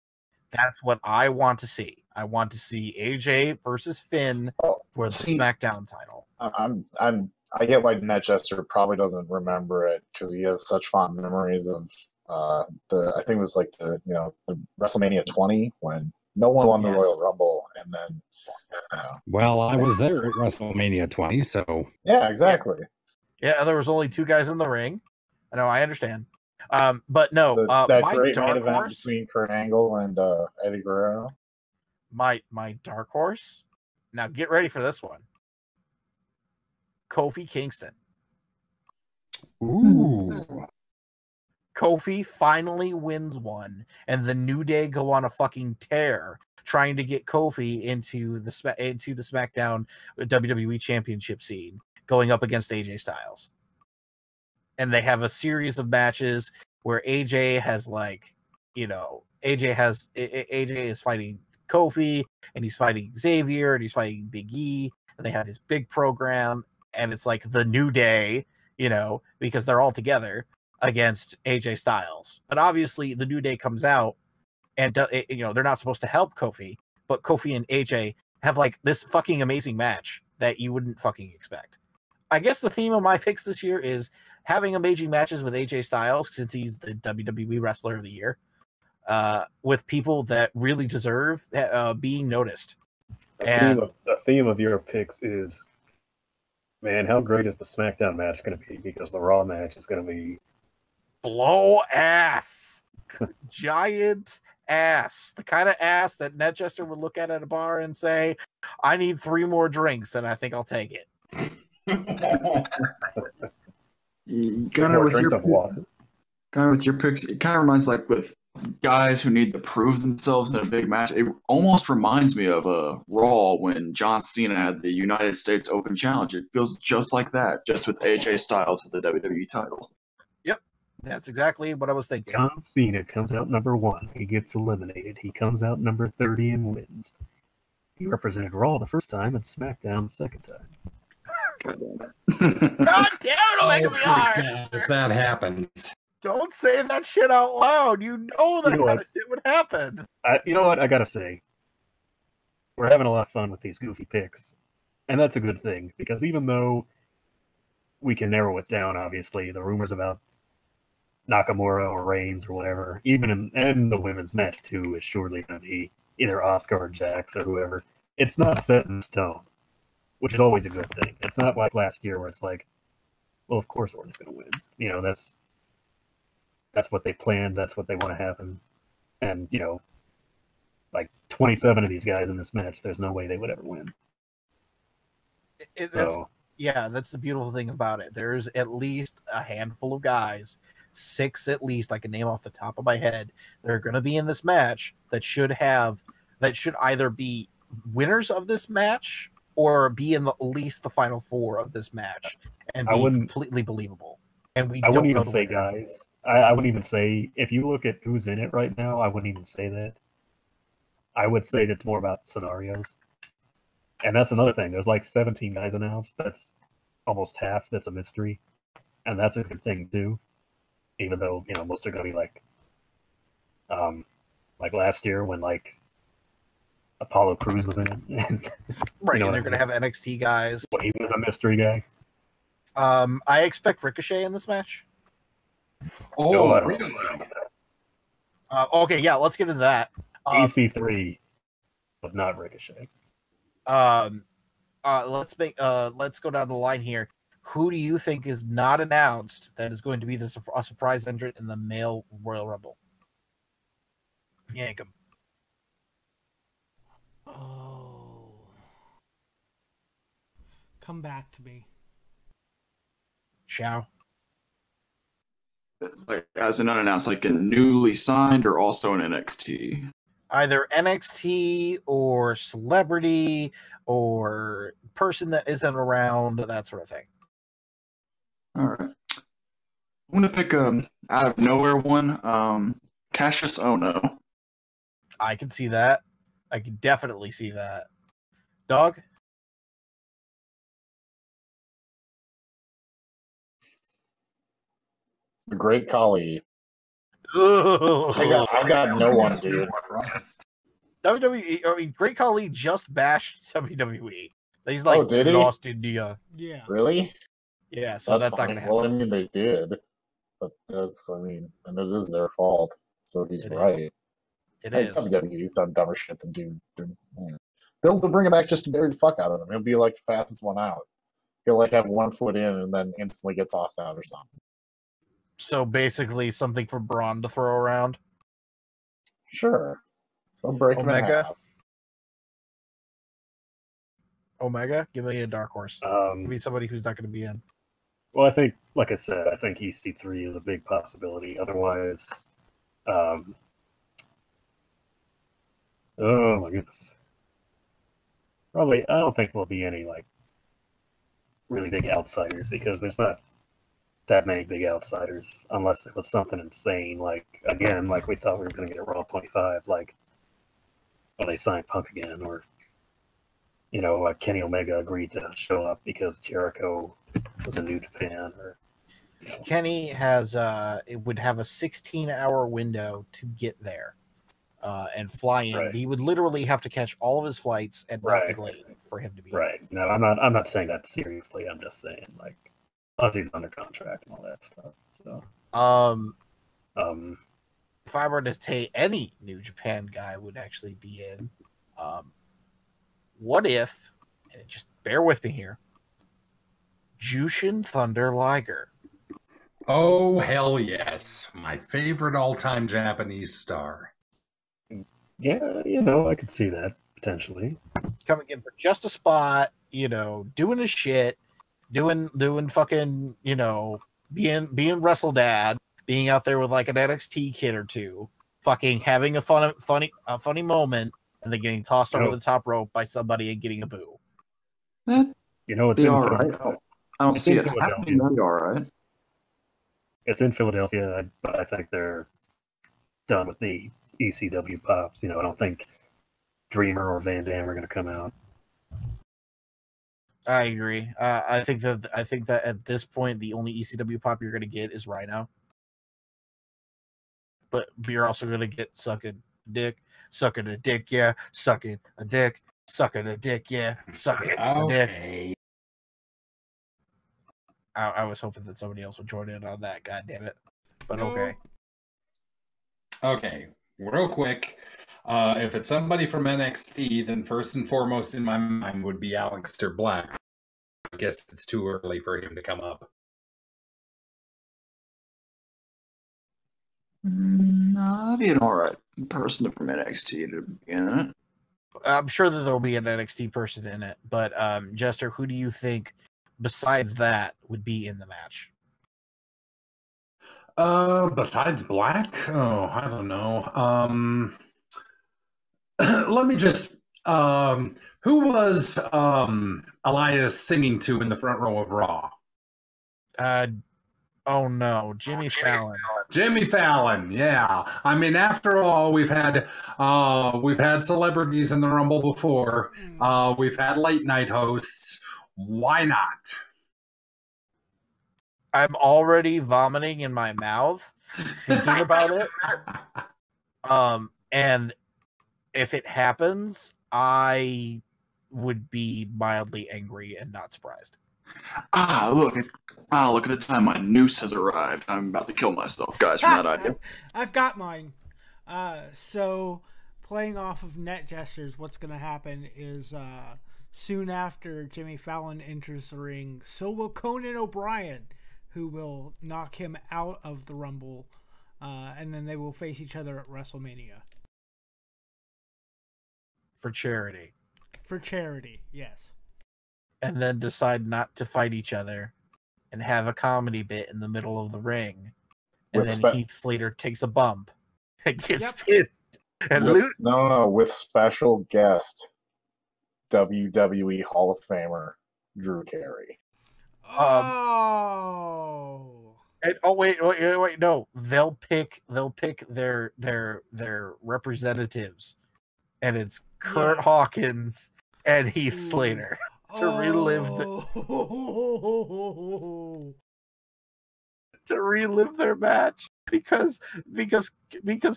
That's what I want to see. I want to see AJ versus Finn for the SmackDown title. I get why Netchester probably doesn't remember it because he has such fond memories of I think it was like the WrestleMania 20 when no one won the Royal Rumble, and then well, I was there at WrestleMania 20, so yeah, exactly. Yeah, there was only two guys in the ring. I know, I understand. But no, that my great dark main event horse between Kurt Angle and Eddie Guerrero. My dark horse. Now get ready for this one. Kofi Kingston. Ooh. Kofi finally wins one, and the New Day go on a fucking tear trying to get Kofi into the SmackDown WWE Championship scene, going up against AJ Styles. And they have a series of matches where AJ is fighting Kofi, and he's fighting Xavier, and he's fighting Big E, and they have this big program, and it's like the New Day, because they're all together against AJ Styles. But obviously the New Day comes out and they're not supposed to help Kofi, but Kofi and AJ have like this fucking amazing match that you wouldn't fucking expect. I guess the theme of my picks this year is having amazing matches with AJ Styles, since he's the WWE Wrestler of the Year, with people that really deserve being noticed. The theme of your picks is, man, how great is the SmackDown match going to be? Because the Raw match is going to be blow ass. Giant ass. The kind of ass that Netchester would look at a bar and say, I need 3 more drinks, and I think I'll take it. Kind of with your picks, it kind of reminds like with guys who need to prove themselves in a big match. It almost reminds me of Raw when John Cena had the United States Open Challenge. It feels just like that, just with AJ Styles for the WWE title. Yep, that's exactly what I was thinking. John Cena comes out number 1. He gets eliminated. He comes out number 30 and wins. He represented Raw the first time and SmackDown the second time. God damn, it'll make me hard. If that happens. Don't say that shit out loud. You know that kind of shit would happen. You know what? I gotta say, we're having a lot of fun with these goofy picks. And that's a good thing, because even though we can narrow it down, obviously, the rumors about Nakamura or Reigns or whatever, even in the women's match, too, is surely going to be either Asuka or Jax or whoever. It's not set in stone, which is always a good thing. It's not like last year where it's like, well, of course Orton's going to win. That's what they planned. That's what they want to happen. And, like 27 of these guys in this match, there's no way they would ever win. That's the beautiful thing about it. There's at least a handful of guys, 6 at least, I can name off the top of my head, that are going to be in this match that should either be winners of this match or be in at least the final 4 of this match and be completely believable. And I wouldn't even say guys. I wouldn't even say, if you look at who's in it right now, I wouldn't even say that. I would say it's more about scenarios. And that's another thing. There's like 17 guys announced. That's almost half. That's a mystery. And that's a good thing, too. Even though, most are going to be like last year when, Apollo Crews was in it. Right, and they're going to have NXT guys. Well, he was a mystery guy. I expect Ricochet in this match. Oh, really? Okay, yeah, let's get into that. EC3, but not Ricochet. Let's go down the line here. Who do you think is not announced that is going to be a surprise entrant in the male Royal Rumble? Yank him. Oh. Come back to me. Ciao. Like as an unannounced, like a newly signed or also in NXT? Either NXT or celebrity or person that isn't around, that sort of thing. All right. I'm going to pick out of nowhere one. Cassius Ohno. I can see that. I can definitely see that. Dog? The Great Khali. I got no one, dude. WWE. I mean, Great Khali just bashed WWE. He's like, did he? lost India. Yeah. Really? Yeah, so that's not going to happen. Well, I mean, they did, but and it is their fault. So he's right. It is. WWE's done dumber shit than they'll bring him back just to bury the fuck out of him. He'll be like the fastest one out. He'll have 1 foot in and then instantly get tossed out or something. So basically, something for Braun to throw around. Sure. They'll break him in half. Omega, give me a dark horse. Give me somebody who's not going to be in. Well, I think, like I said, I think EC3 is a big possibility. Otherwise, oh my goodness. Probably, I don't think there'll be any really big outsiders because there's not that many big outsiders unless it was something insane. Like we thought we were going to get Raw 25, when they signed Punk again, or Kenny Omega agreed to show up because Jericho was in New Japan, or Kenny would have a 16-hour window to get there and fly in. Right. He would literally have to catch all of his flights and not be late for him to be right. No, I'm not saying that seriously. I'm just saying plus he's under contract and all that stuff. So if I were to say any New Japan guy would actually be in, what if, and just bear with me here, Jushin Thunder Liger. Oh, hell yes. My favorite all-time Japanese star. Yeah, I could see that, potentially. Coming in for just a spot, doing his shit, doing fucking, being Wrestle Dad, being out there with an NXT kid or two, fucking having a funny moment, and then getting tossed over the top rope by somebody and getting a boo. It's all right. I don't see it happening. That'd be all right. It's in Philadelphia, but I think they're done with the ECW pops. I don't think Dreamer or Van Dam are going to come out. I agree. I think that at this point, the only ECW pop you're going to get is Rhino. But you're also going to get sucking a dick, yeah, sucking a dick, yeah, sucking a dick. I was hoping that somebody else would join in on that. God damn it! But okay. Okay, real quick. If it's somebody from NXT, then first and foremost in my mind would be Aleister Black. I guess it's too early for him to come up. I'd be an alright person from NXT to begin it. I'm sure that there'll be an NXT person in it, but Jester, who do you think besides that would be in the match? Besides Black? Oh, I don't know. Let me just who was Elias singing to in the front row of Raw? Oh no, Jimmy Fallon. Jimmy Fallon, yeah. I mean, after all, we've had celebrities in the Rumble before. We've had late night hosts. Why not? I'm already vomiting in my mouth thinking about it. And if it happens, I would be mildly angry and not surprised. Look at the time my noose has arrived. I'm about to kill myself, guys, from that idea. I've got mine. So playing off of Net Gestures, what's going to happen is soon after Jimmy Fallon enters the ring, so will Conan O'Brien, who will knock him out of the Rumble, and then they will face each other at WrestleMania. For charity. For charity, yes. And then decide not to fight each other and have a comedy bit in the middle of the ring. And then Heath Slater takes a bump and gets pinned. And with special guest WWE Hall of Famer Drew Carey. Wait, no. They'll pick their representatives, and it's Kurt Hawkins and Heath Slater to relive their match because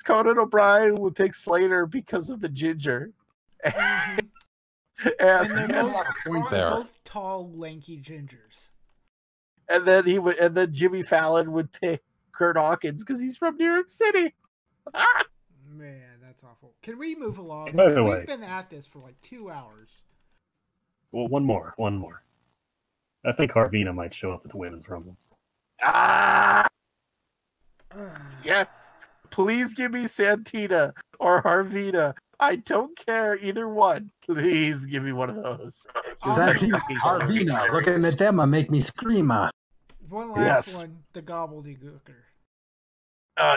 Conan O'Brien would pick Slater because of the ginger. And they're both tall, lanky gingers. And then Jimmy Fallon would pick Kurt Hawkins because he's from New York City. Man, that's awful. Can we move along? By the way, we've been at this for like 2 hours. Well, one more. I think Harvina might show up at the Women's Rumble. Yes. Please give me Santina or Harvina. I don't care either one. Please give me one of those. Santina, Harvina, looking at them, make me scream. One last one, the gobbledygooker.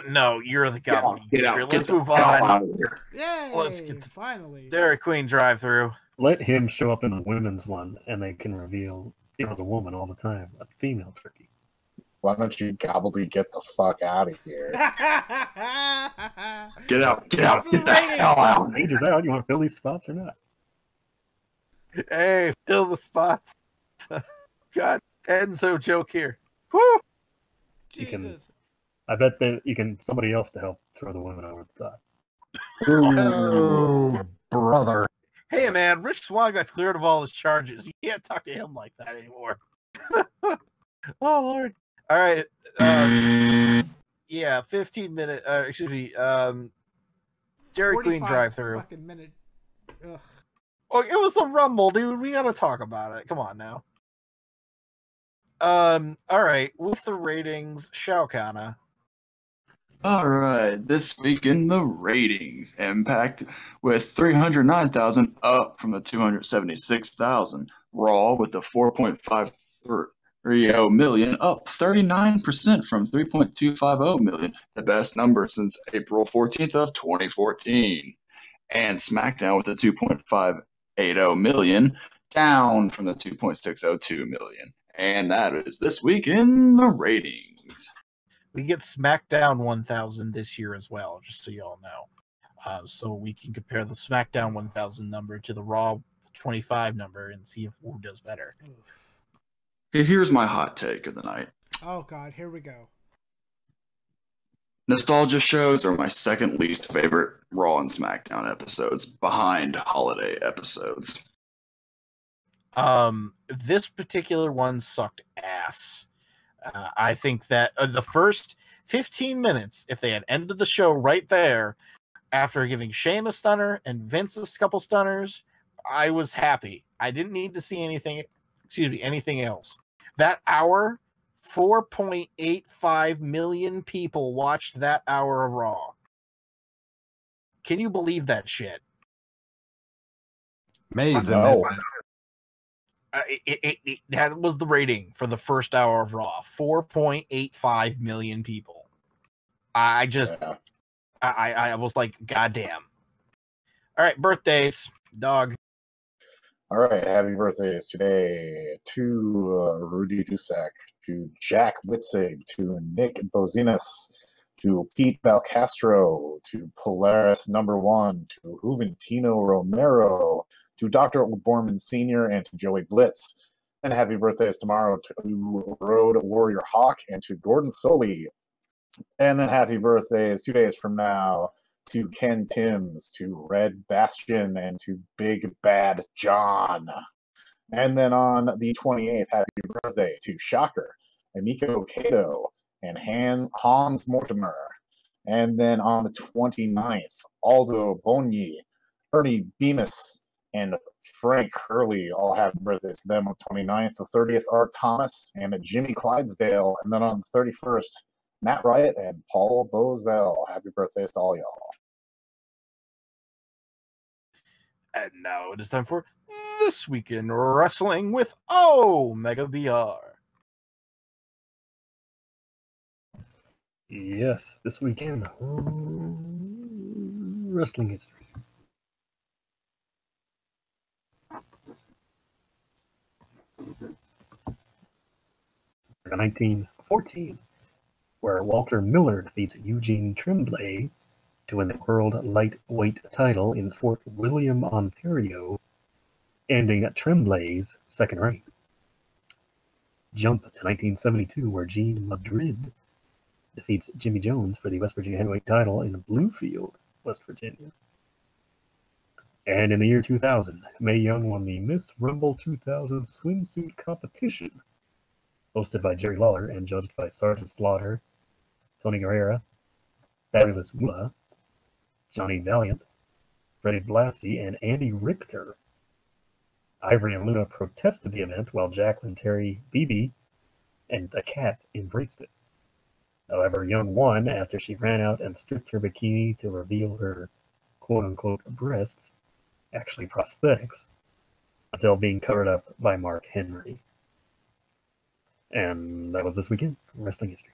No, you're the gobbledygooker. Get out. Let's move on. Yay! Let's get to finally Dairy Queen drive-through. Let him show up in the women's one, and they can reveal it was a woman all the time, a female turkey. Why don't you get the fuck out of here? Get out. Get the hell out. Ages out. You want to fill these spots or not? Hey, fill the spots. God, Enzo joke here. Woo! Jesus. I bet that you can somebody else to help throw the women over the top. Oh, brother. Hey, man, Rich Swann got cleared of all his charges. You can't talk to him like that anymore. Oh, Lord. All right. 15 minute. Excuse me. Dairy Queen drive-through. Fucking minute. Ugh. Oh, it was the Rumble, dude. We gotta talk about it. Come on now. All right. With the ratings, Shao Kahn. All right, this week in the ratings, Impact with 309,000 up from the 276,000. Raw with the 4.530 million up 39% from 3.250 million, the best number since April 14th of 2014. And SmackDown with the 2.580 million down from the 2.602 million. And that is this week in the ratings. We get SmackDown 1000 this year as well, just so y'all know. So we can compare the SmackDown 1000 number to the Raw 25 number and see if who does better. Here's my hot take of the night. Oh, God, here we go. Nostalgia shows are my second least favorite Raw and SmackDown episodes, behind holiday episodes. This particular one sucked ass. I think that the first 15 minutes, if they had ended the show right there, after giving Shane a stunner and Vince a couple stunners, I was happy. I didn't need to see anything else. That hour, 4.85 million people watched that hour of Raw. Can you believe that shit? Maze in No. That was the rating for the first hour of Raw. 4.85 million people. I was like, goddamn. All right, birthdays, dog. All right, happy birthdays today to Rudy Dusak, to Jack Witzig, to Nick Bozinas, to Pete Balcastro, to Polaris #1, to Juventino Romero, to Dr. Borman Sr., and to Joey Blitz. And happy birthdays tomorrow to Road Warrior Hawk and to Gordon Soley. And then happy birthdays 2 days from now to Ken Timms, to Red Bastion, and to Big Bad John. And then on the 28th, happy birthday to Shocker, Emiko Kato, and Hans Mortimer. And then on the 29th, Aldo Boni, Ernie Bemis, and Frank Hurley all happy birthdays to them on the 29th. The 30th, Art Thomas and Jimmy Clydesdale. And then on the 31st, Matt Riot and Paul Bozell. Happy birthdays to all y'all. And now it is time for This Week in Wrestling with Omega VR. Yes, this weekend, wrestling history. In 1914, where Walter Miller defeats Eugene Tremblay to win the World Lightweight title in Fort William, Ontario, ending Tremblay's second reign. Jump to 1972, where Gene Madrid defeats Jimmy Jones for the West Virginia Heavyweight title in Bluefield, West Virginia. And in the year 2000, Mae Young won the Miss Rumble 2000 swimsuit competition, hosted by Jerry Lawler and judged by Sergeant Slaughter, Tony Guerrera, Fabulous Moolah, Johnny Valiant, Freddie Blassie, and Andy Richter. Ivory and Luna protested the event while Jacqueline, Terry, Beebe, and a cat embraced it. However, Young won after she ran out and stripped her bikini to reveal her quote-unquote breasts, actually prosthetics, until being covered up by Mark Henry. And that was this weekend in wrestling history.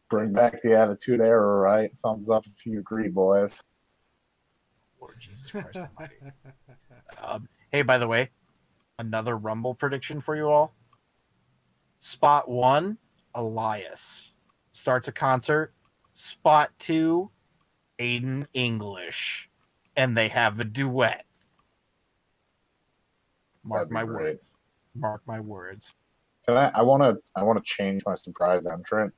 Bring back the Attitude Era, right? Thumbs up if you agree, boys. Lord Jesus Christ Almighty. Hey, by the way, another Rumble prediction for you all. Spot 1, Elias. Starts a concert. Spot 2, Aiden English. And they have a duet. Mark my words. Mark my words. Can I want to change my surprise entrant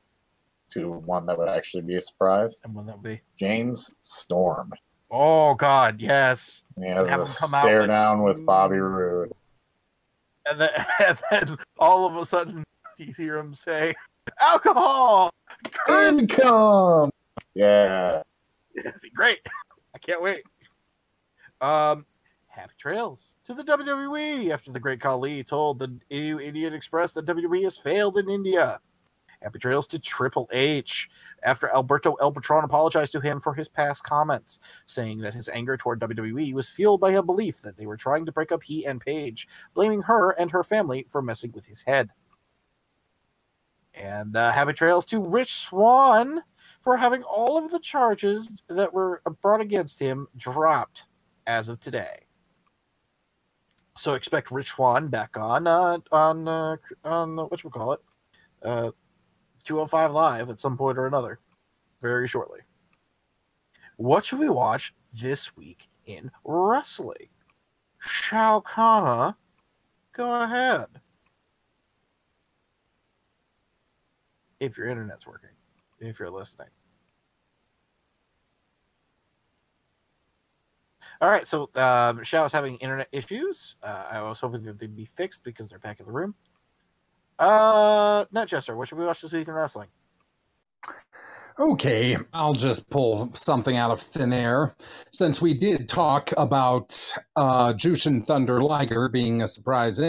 to one that would actually be a surprise. And what that would be? James Storm. Oh God, yes. He has a stare down with Bobby Roode. And then all of a sudden you hear him say, "Alcohol! Income!" Yeah. It'd be great. I can't wait. Happy trails to the WWE after the Great Khali told the Indian Express that WWE has failed in India. Happy trails to Triple H after Alberto El Patron apologized to him for his past comments, saying that his anger toward WWE was fueled by a belief that they were trying to break up he and Paige, blaming her and her family for messing with his head. And happy trails to Rich Swann for having all of the charges that were brought against him dropped as of today. So expect Rich Swann back on whatchamacallit, 205 Live at some point or another, very shortly. What should we watch this week in wrestling? Shao Kahn, go ahead. If your internet's working, if you're listening. All right, so Shao's having internet issues. I was hoping that they'd be fixed because they're back in the room. Nutchester, what should we watch this week in wrestling? Okay, I'll just pull something out of thin air. Since we did talk about Jushin Thunder Liger being a surprise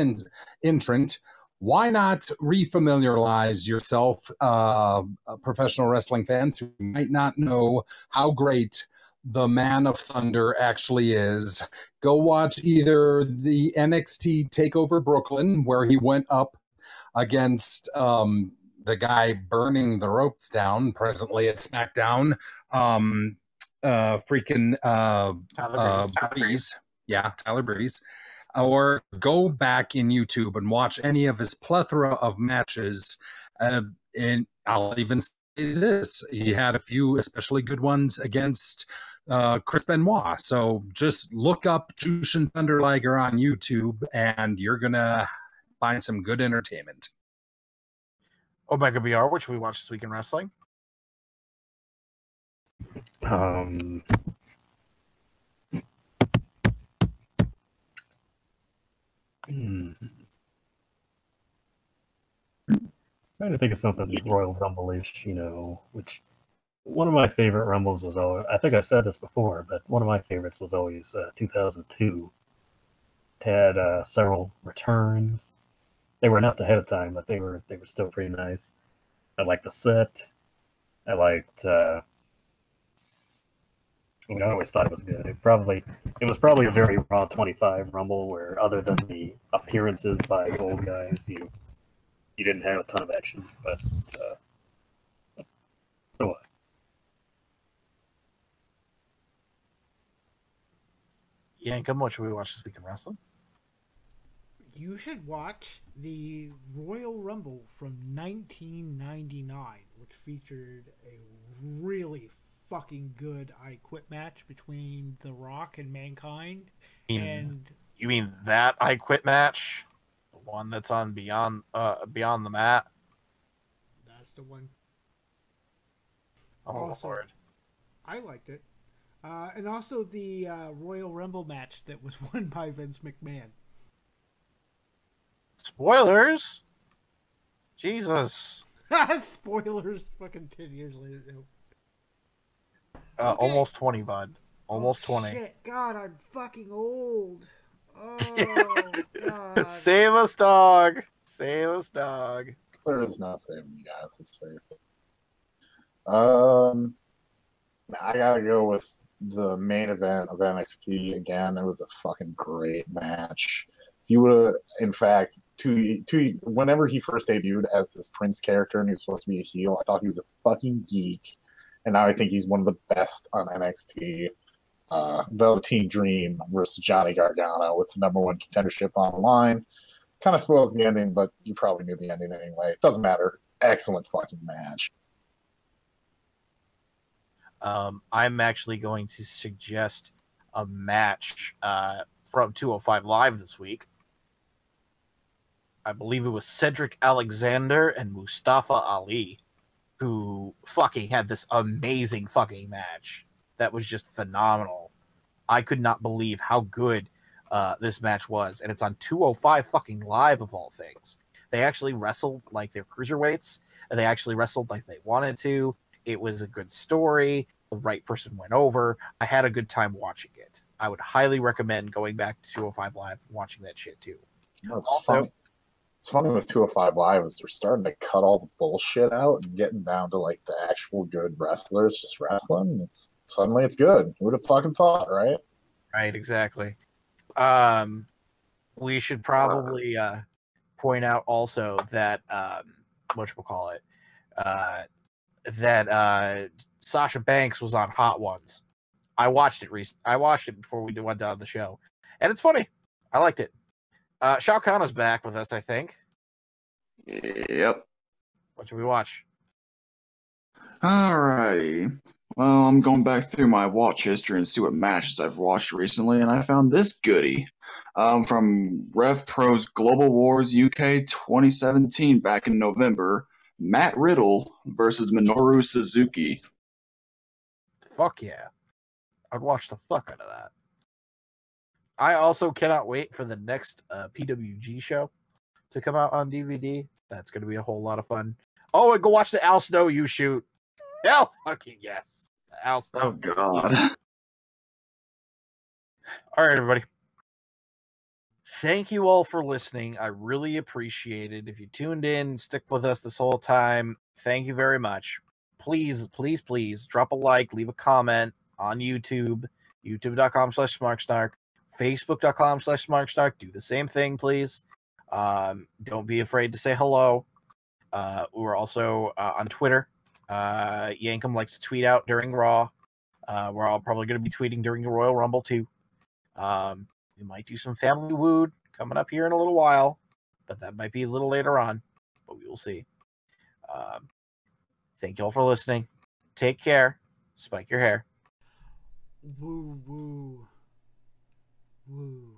entrant, why not refamiliarize yourself, professional wrestling fans who might not know how great the Man of Thunder actually is, go watch either the NXT TakeOver Brooklyn, where he went up against the guy burning the ropes down, presently at SmackDown, Tyler Breeze. Yeah, Tyler Breeze. Or go back in YouTube and watch any of his plethora of matches. And I'll even say this, he had a few especially good ones against Chris Benoit. So just look up Jushin Thunder Liger on YouTube and you're going to find some good entertainment. Omega BR, which we watched this week in wrestling. Trying to think of something Royal Rumble-ish, which one of my favorite Rumbles was always, I think I said this before, but one of my favorites was always 2002. It had several returns. They were announced ahead of time, but they were still pretty nice. I liked the set. I liked. I always thought it was good. It was probably a very Raw 25 Rumble, where other than the appearances by old guys, you didn't have a ton of action. But so what? Yankum, what should we watch this week in wrestling? You should watch the Royal Rumble from 1999, which featured a really fucking good I Quit match between The Rock and Mankind. You mean that I Quit match? The one that's on Beyond the Mat? That's the one. Oh, Also, Lord. I liked it. And also the Royal Rumble match that was won by Vince McMahon. Spoilers? Jesus. Spoilers fucking 10 years later. Okay. Almost 20, bud. Almost 20. Shit, God, I'm fucking old. Oh, God. Save us, dog. Save us, dog. There is no saving you guys, let's face it. I gotta go with the main event of NXT again. It was a fucking great match. If you would have, in fact, whenever he first debuted as this Prince character and he was supposed to be a heel, I thought he was a fucking geek. And now I think he's one of the best on NXT. Velveteen Dream versus Johnny Gargano with the #1 contendership on the line. Kind of spoils the ending, but you probably knew the ending anyway. It doesn't matter. Excellent fucking match. I'm actually going to suggest a match from 205 Live this week. I believe it was Cedric Alexander and Mustafa Ali, who fucking had this amazing fucking match that was just phenomenal. I could not believe how good this match was, and it's on 205 fucking Live of all things. They actually wrestled like they're cruiserweights, and they actually wrestled like they wanted to. It was a good story. The right person went over. I had a good time watching it. I would highly recommend going back to 205 Live and watching that shit too. Funny. It's funny with 205 Live is they're starting to cut all the bullshit out and getting down to like the actual good wrestlers just wrestling. Suddenly it's good. Who would have fucking thought, right? Right, exactly. We should probably point out also that whatchamacallit, that Sasha Banks was on Hot Ones. I watched it before we went down the show, and it's funny. I liked it. Shao Kahn is back with us, I think. Yep. What should we watch? Alrighty. Well, I'm going back through my watch history and see what matches I've watched recently, and I found this goodie from Rev Pro's Global Wars UK 2017 back in November. Matt Riddle versus Minoru Suzuki. Fuck yeah. I'd watch the fuck out of that. I also cannot wait for the next PWG show to come out on DVD. That's going to be a whole lot of fun. Oh, and go watch the Al Snow You Shoot. Hell fucking yes. Al Snow. Oh, God. All right, everybody. Thank you all for listening. I really appreciate it. If you tuned in, stick with us this whole time, thank you very much. Please, please, please drop a like, leave a comment, on YouTube, youtube.com/SmarkSnark, facebook.com/SmarkSnark. Do the same thing, please. Don't be afraid to say hello. We're also on Twitter. Yankum likes to tweet out during Raw. We're all probably going to be tweeting during the Royal Rumble too. We might do some Family Wood coming up here in a little while, but that might be a little later on, but we will see. Thank you all for listening. Take care. Spike your hair. Woo, woo. Woo.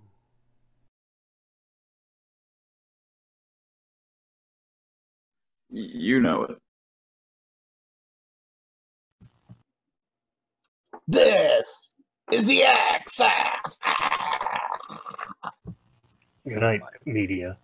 You know it. This is the Access. Good night, media.